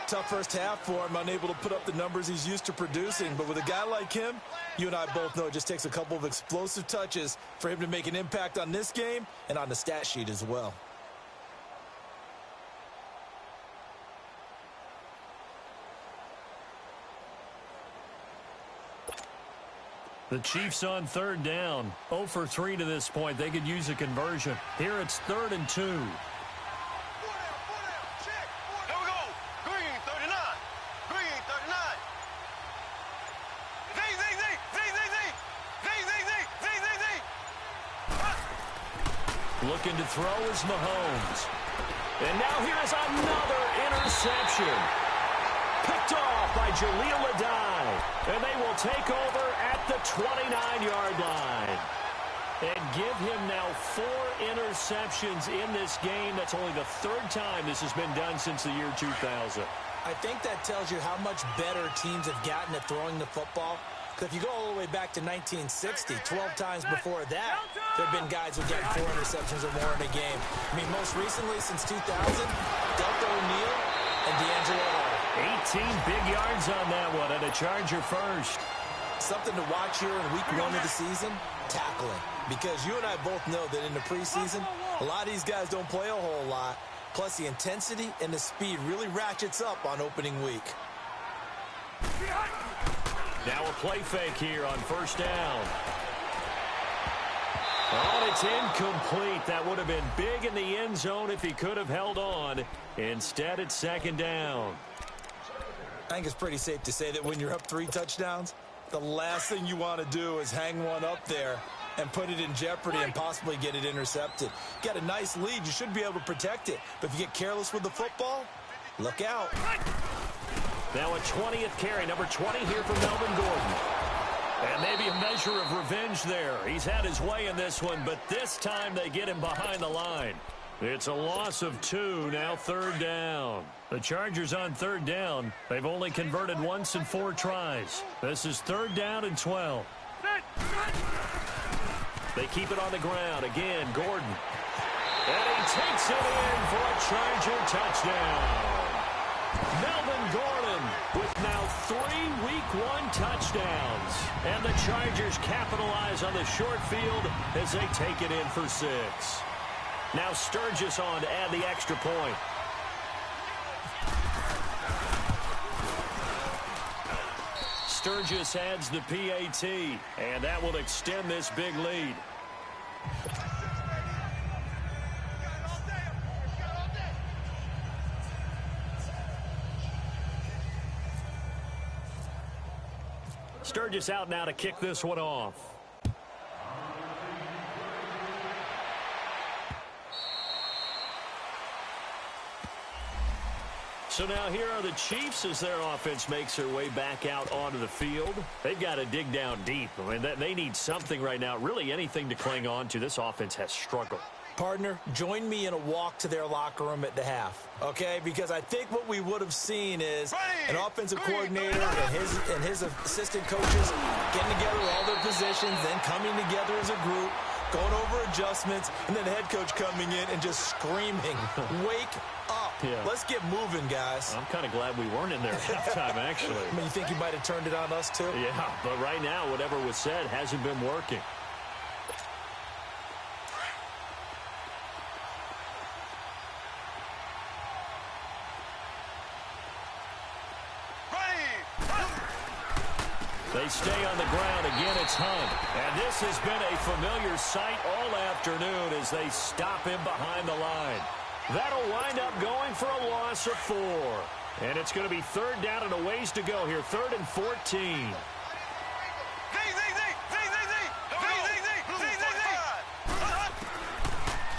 Tough first half for him, unable to put up the numbers he's used to producing. But with a guy like him, you and I both know it just takes a couple of explosive touches for him to make an impact on this game and on the stat sheet as well. The Chiefs on third down. 0 for 3 to this point. They could use a conversion. Here it's 3rd and 2. Here we go. Green, 39. Green, 39. Z. Looking to throw is Mahomes. And now here's another interception. Picked off by Jaleel Adai. And they will take over at the 29-yard line. And give him now 4 interceptions in this game. That's only the 3rd time this has been done since the year 2000. I think that tells you how much better teams have gotten at throwing the football. Because if you go all the way back to 1960, 12 times before that, there have been guys who get 4 interceptions or more in a game. I mean, most recently, since 2000, Delta O'Neal and D'Angelo. 18 big yards on that one, and a Charger first. Something to watch here in week 1 of the season, tackling. Because you and I both know that in the preseason, a lot of these guys don't play a whole lot. Plus, the intensity and the speed really ratchets up on opening week. Now a play fake here on first down. Oh, it's incomplete. That would have been big in the end zone if he could have held on. Instead, it's 2nd down. I think it's pretty safe to say that when you're up 3 touchdowns, the last thing you want to do is hang one up there and put it in jeopardy and possibly get it intercepted. Got a nice lead. You should be able to protect it. But if you get careless with the football, look out. Now a 20th carry, number 20 here for Melvin Gordon. And maybe a measure of revenge there. He's had his way in this one, but this time they get him behind the line. It's a loss of 2, now 3rd down. The Chargers on 3rd down. They've only converted once in 4 tries. This is 3rd down and 12. They keep it on the ground. Again, Gordon. And he takes it in for a Charger touchdown. Melvin Gordon with now 3 Week 1 touchdowns. And the Chargers capitalize on the short field as they take it in for 6. Now Sturgis on to add the extra point. Sturgis adds the PAT, and that will extend this big lead. Sturgis out now to kick this one off. So now here are the Chiefs as their offense makes their way back out onto the field. They've got to dig down deep. I mean, they need something right now, really anything to cling on to. This offense has struggled. Partner, join me in a walk to their locker room at the half, okay? Because I think what we would have seen is an offensive coordinator and his assistant coaches getting together all their positions, then coming together as a group, going over adjustments, and then the head coach coming in and just screaming, wake up. Yeah. Let's get moving, guys. I'm kind of glad we weren't in there at halftime, actually. I mean, you think he might have turned it on us, too? Yeah, but right now, whatever was said hasn't been working. They stay on the ground. Again, it's Hunt. And this has been a familiar sight all afternoon as they stop him behind the line. That'll wind up going for a loss of 4. And it's going to be third down and a ways to go here. 3rd and 14.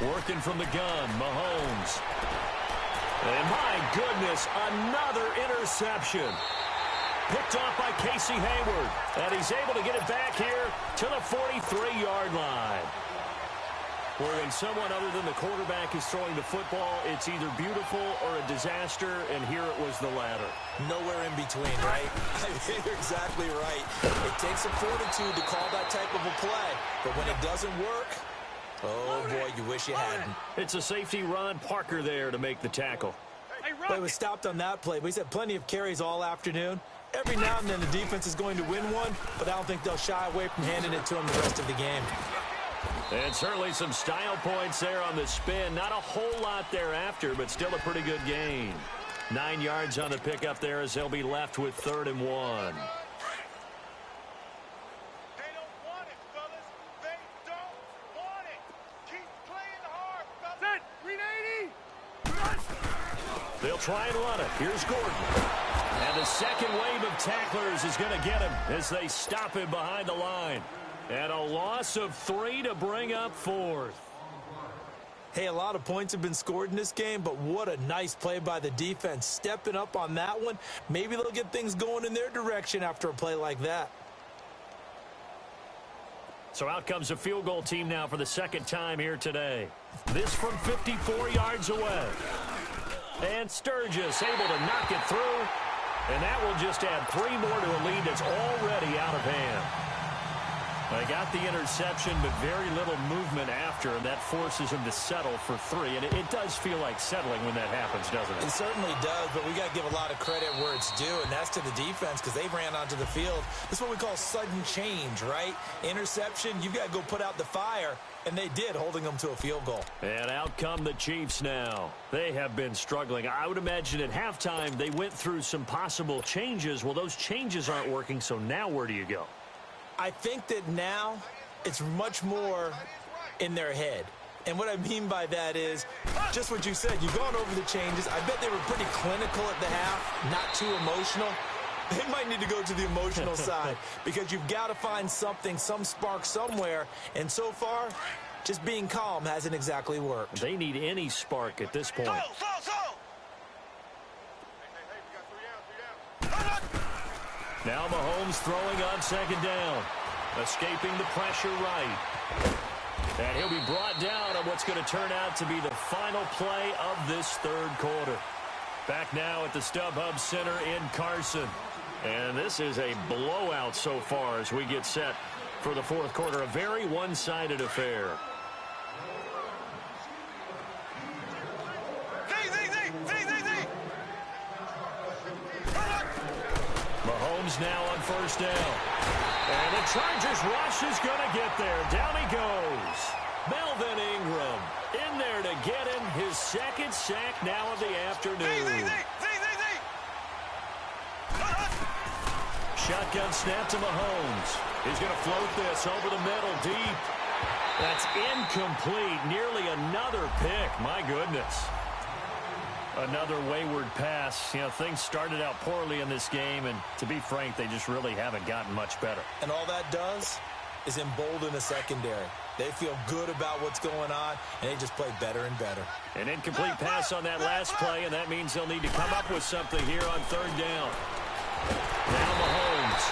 Working from the gun, Mahomes. And my goodness, another interception. Picked off by Casey Hayward. And he's able to get it back here to the 43-yard line. Where when someone other than the quarterback is throwing the football, it's either beautiful or a disaster, and here it was the latter. Nowhere in between, right? I mean, you're exactly right. It takes some fortitude to call that type of a play. But when it doesn't work, oh, boy, you wish you hadn't. It's a safety, Ron Parker, there to make the tackle. But it was stopped on that play. He's had plenty of carries all afternoon. Every now and then the defense is going to win one, but I don't think they'll shy away from handing it to him the rest of the game. And certainly some style points there on the spin. Not a whole lot thereafter, but still a pretty good gain. 9 yards on the pickup there as they'll be left with 3rd and 1. They don't want it, fellas. They don't want it. Keep playing hard, fellas. Set. 380. They'll try and run it. Here's Gordon. And the second wave of tacklers is going to get him as they stop him behind the line. And a loss of 3 to bring up 4th. Hey, a lot of points have been scored in this game, but what a nice play by the defense. Stepping up on that one. Maybe they'll get things going in their direction after a play like that. So out comes a field goal team now for the second time here today. This from 54 yards away. And Sturgis able to knock it through. And that will just add 3 more to a lead that's already out of hand. They got the interception, but very little movement after, and that forces him to settle for 3. And it does feel like settling when that happens, doesn't it? It certainly does, but we got to give a lot of credit where it's due, and that's to the defense because they ran onto the field. This is what we call sudden change, right? Interception, you've got to go put out the fire, and they did, holding them to a field goal. And out come the Chiefs now. They have been struggling. I would imagine at halftime they went through some possible changes. Well, those changes aren't working, so now where do you go? I think that now it's much more in their head. And what I mean by that is just what you said. You've gone over the changes. I bet they were pretty clinical at the half, not too emotional. They might need to go to the emotional side because you've got to find something, some spark somewhere. And so far, just being calm hasn't exactly worked. They need any spark at this point. Now Mahomes throwing on second down. Escaping the pressure right. And he'll be brought down on what's going to turn out to be the final play of this third quarter. Back now at the StubHub Center in Carson. And this is a blowout so far as we get set for the fourth quarter. A very one-sided affair. Mahomes now on first down. And the Chargers rush is going to get there. Down he goes. Melvin Ingram in there to get him his second sack now of the afternoon. Shotgun snap to Mahomes. He's going to float this over the middle deep. That's incomplete. Nearly another pick. My goodness. Another wayward pass. You know, things started out poorly in this game, and to be frank, they just really haven't gotten much better. And all that does is embolden the secondary. They feel good about what's going on, and they just play better and better. An incomplete pass on that last play, and that means they'll need to come up with something here on third down. Now Mahomes.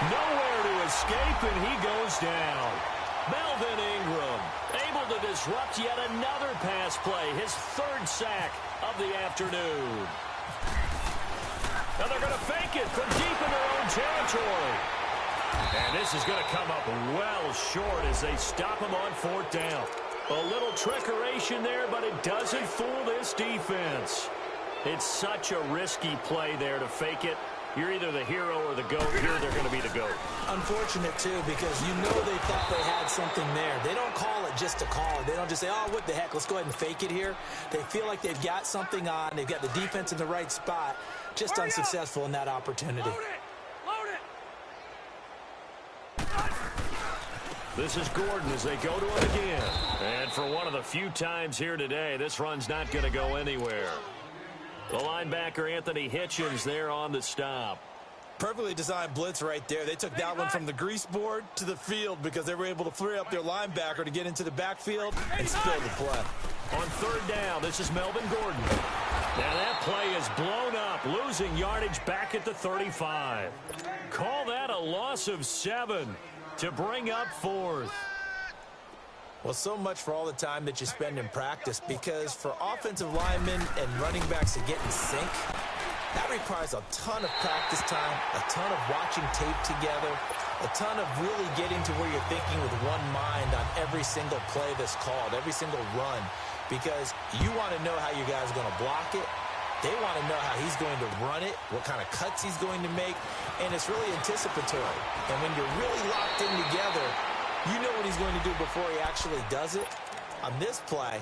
Nowhere to escape, and he goes down. Melvin Ingram able to disrupt yet another pass play. His third sack of the afternoon. Now they're going to fake it from deep in their own territory. And this is going to come up well short as they stop him on 4th down. A little trickeration there, but it doesn't fool this defense. It's such a risky play there to fake it. You're either the hero or the GOAT. Here they're going to be the GOAT. Unfortunate, too, because you know they thought they had something there. They don't call it just to call it. They don't just say, oh, what the heck, let's go ahead and fake it here. They feel like they've got something on. They've got the defense in the right spot. Just unsuccessful in that opportunity. Load it. This is Gordon as they go to him again. And for one of the few times here today, this run's not going to go anywhere. The linebacker, Anthony Hitchens, there on the stop. Perfectly designed blitz right there. They took that one from the grease board to the field because they were able to free up their linebacker to get into the backfield and spill the play. On 3rd down, this is Melvin Gordon. Now that play is blown up, losing yardage back at the 35. Call that a loss of 7 to bring up 4th. Well, so much for all the time that you spend in practice, because for offensive linemen and running backs to get in sync, that requires a ton of practice time, a ton of watching tape together, a ton of really getting to where you're thinking with one mind on every single play that's called, every single run, because you want to know how your guy's going to block it. They want to know how he's going to run it, what kind of cuts he's going to make, and it's really anticipatory. And when you're really locked in together, you know what he's going to do before he actually does it. On this play,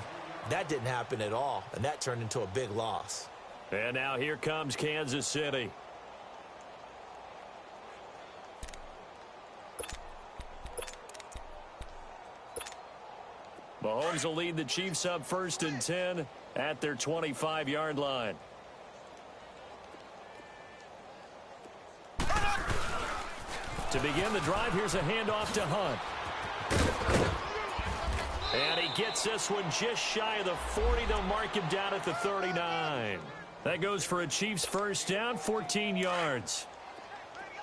that didn't happen at all, and that turned into a big loss. And now here comes Kansas City. Mahomes will lead the Chiefs up 1st and 10 at their 25-yard line. To begin the drive, here's a handoff to Hunt. And he gets this one just shy of the 40. They'll mark him down at the 39. That goes for a Chiefs 1st down, 14 yards.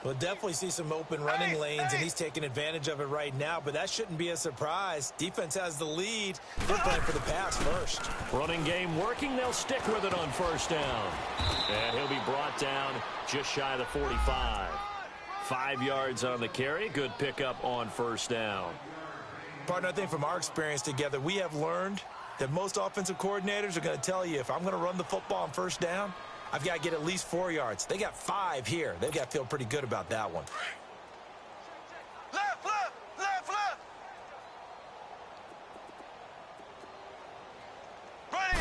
We'll definitely see some open running lanes, and he's taking advantage of it right now, but that shouldn't be a surprise. Defense has the lead. They're playing for the pass first. Running game working. They'll stick with it on 1st down. And he'll be brought down just shy of the 45. 5 yards on the carry. Good pickup on 1st down. Partner, I think from our experience together, we have learned that most offensive coordinators are going to tell you, if I'm going to run the football on 1st down, I've got to get at least 4 yards. They got 5 here. They've got to feel pretty good about that one. Left, left, left, left. Ready.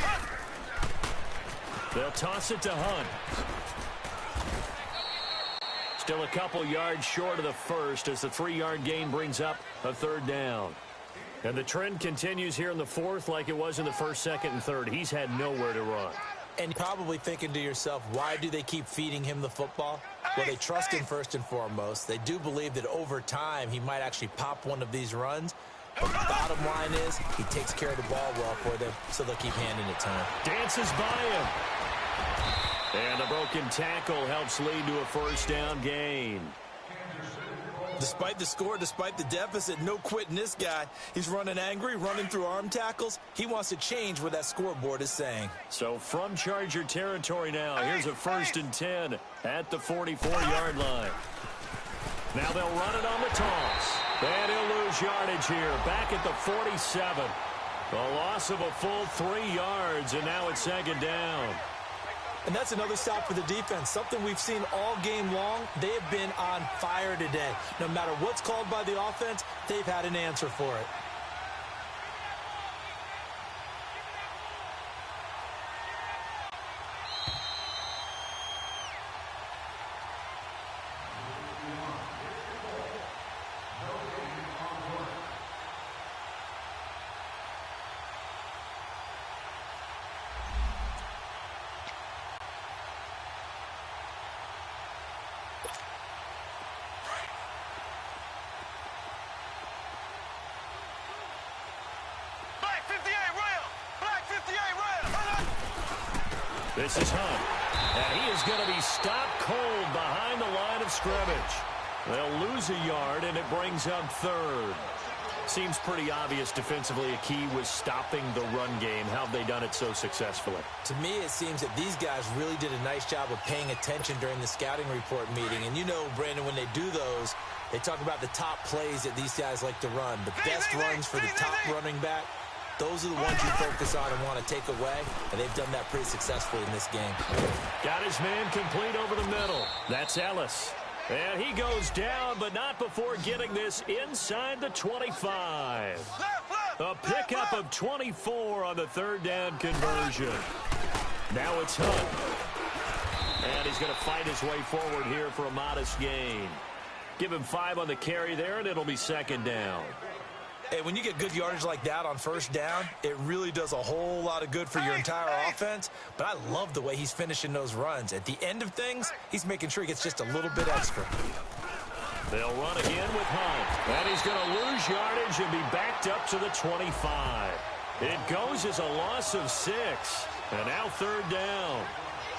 They'll toss it to Hunt. Still a couple yards short of the 1st as the 3-yard gain brings up a 3rd down. And the trend continues here in the 4th like it was in the 1st, 2nd, and 3rd. He's had nowhere to run. And you're probably thinking to yourself, why do they keep feeding him the football? Well, they trust him first and foremost. They do believe that over time he might actually pop one of these runs. But the bottom line is he takes care of the ball well for them, so they'll keep handing it to him. Dances by him. And a broken tackle helps lead to a 1st down gain. Despite the score, despite the deficit, no quitting this guy. He's running angry, running through arm tackles. He wants to change what that scoreboard is saying. So from Charger territory now, here's a 1st and 10 at the 44-yard line. Now they'll run it on the toss. And he'll lose yardage here, back at the 47. A loss of a full 3 yards, and now it's 2nd down. And that's another stop for the defense, something we've seen all game long. They have been on fire today. No matter what's called by the offense, they've had an answer for it. This is Hunt, and he is going to be stopped cold behind the line of scrimmage. They'll lose a yard, and it brings up 3rd. Seems pretty obvious defensively a key was stopping the run game. How have they done it so successfully? To me, it seems that these guys really did a nice job of paying attention during the scouting report meeting. And you know, Brandon, when they do those, They talk about the top plays that these guys like to run. The best runs for the top running back. Those are the ones you focus on and want to take away, and they've done that pretty successfully in this game. Got his man complete over the middle. That's Ellis. And he goes down, but not before getting this inside the 25. A pickup of 24 on the third down conversion. Now it's Hunt. And he's going to fight his way forward here for a modest gain. Give him 5 on the carry there, and it'll be second down. Hey, when you get good yardage like that on first down, it really does a whole lot of good for your entire offense. But I love the way he's finishing those runs. At the end of things, he's making sure he gets just a little bit extra. They'll run again with Hunt. And he's going to lose yardage and be backed up to the 25. It goes as a loss of 6. And now third down.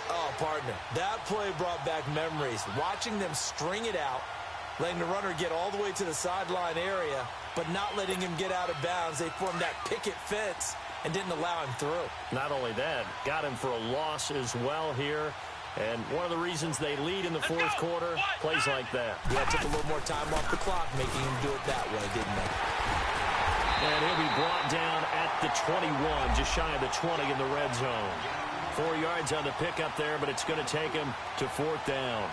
Oh, partner, that play brought back memories. Watching them string it out, letting the runner get all the way to the sideline area, but not letting him get out of bounds. They formed that picket fence and didn't allow him through. Not only that, got him for a loss as well here. And one of the reasons they lead in the fourth quarter, plays like that. Yeah, took a little more time off the clock, making him do it that way, didn't they? And he'll be brought down at the 21, just shy of the 20 in the red zone. 4 yards on the pickup there, but it's going to take him to fourth down.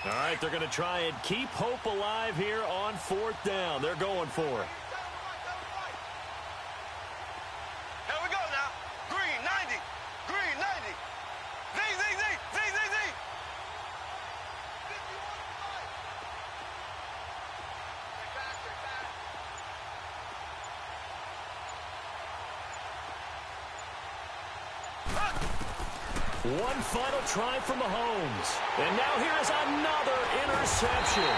All right, they're going to try and keep hope alive here on fourth down. They're going for it. Here we go now. Green 90. Green 90. Z, Z, Z, Z, Z, Z. One final try for Mahomes. And now here is another interception.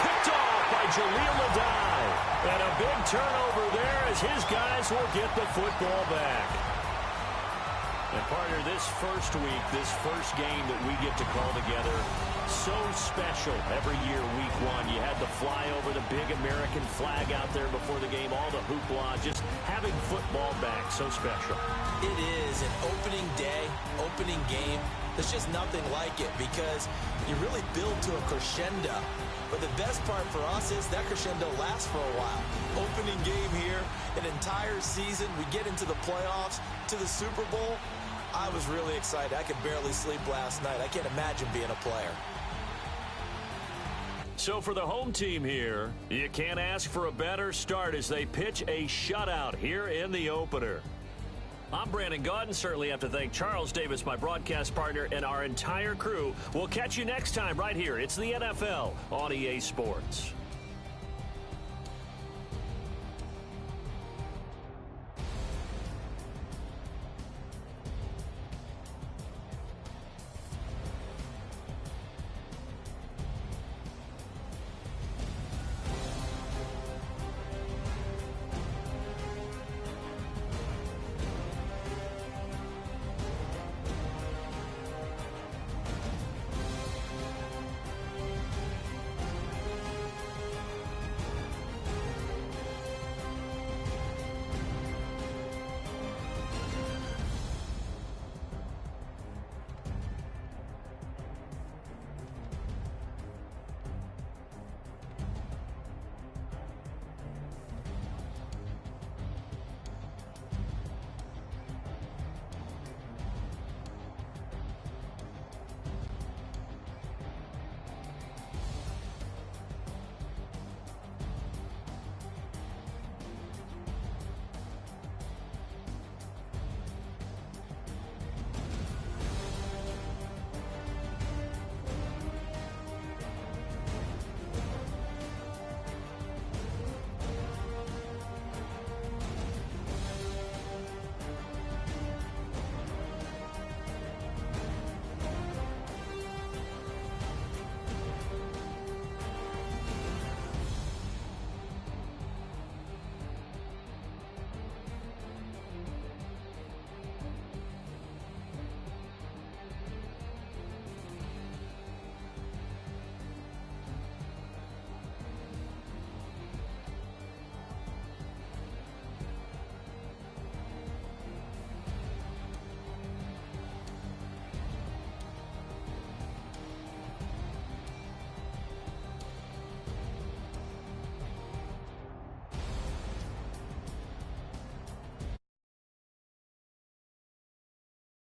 Picked off by Jaleel Adai. And a big turnover there as his guys will get the football back. And partner, this first week, this first game that we get to call together, so special every year, week one. You had the flyover, the big American flag out there before the game, all the hoopla, just having football back, so special. It is an opening day, opening game. There's just nothing like it because you really build to a crescendo. But the best part for us is that crescendo lasts for a while. Opening game here, an entire season. We get into the playoffs, to the Super Bowl. I was really excited. I could barely sleep last night. I can't imagine being a player. So for the home team here, you can't ask for a better start as they pitch a shutout here in the opener. I'm Brandon Gaudin. Certainly have to thank Charles Davis, my broadcast partner, and our entire crew. We'll catch you next time right here. It's the NFL on EA Sports.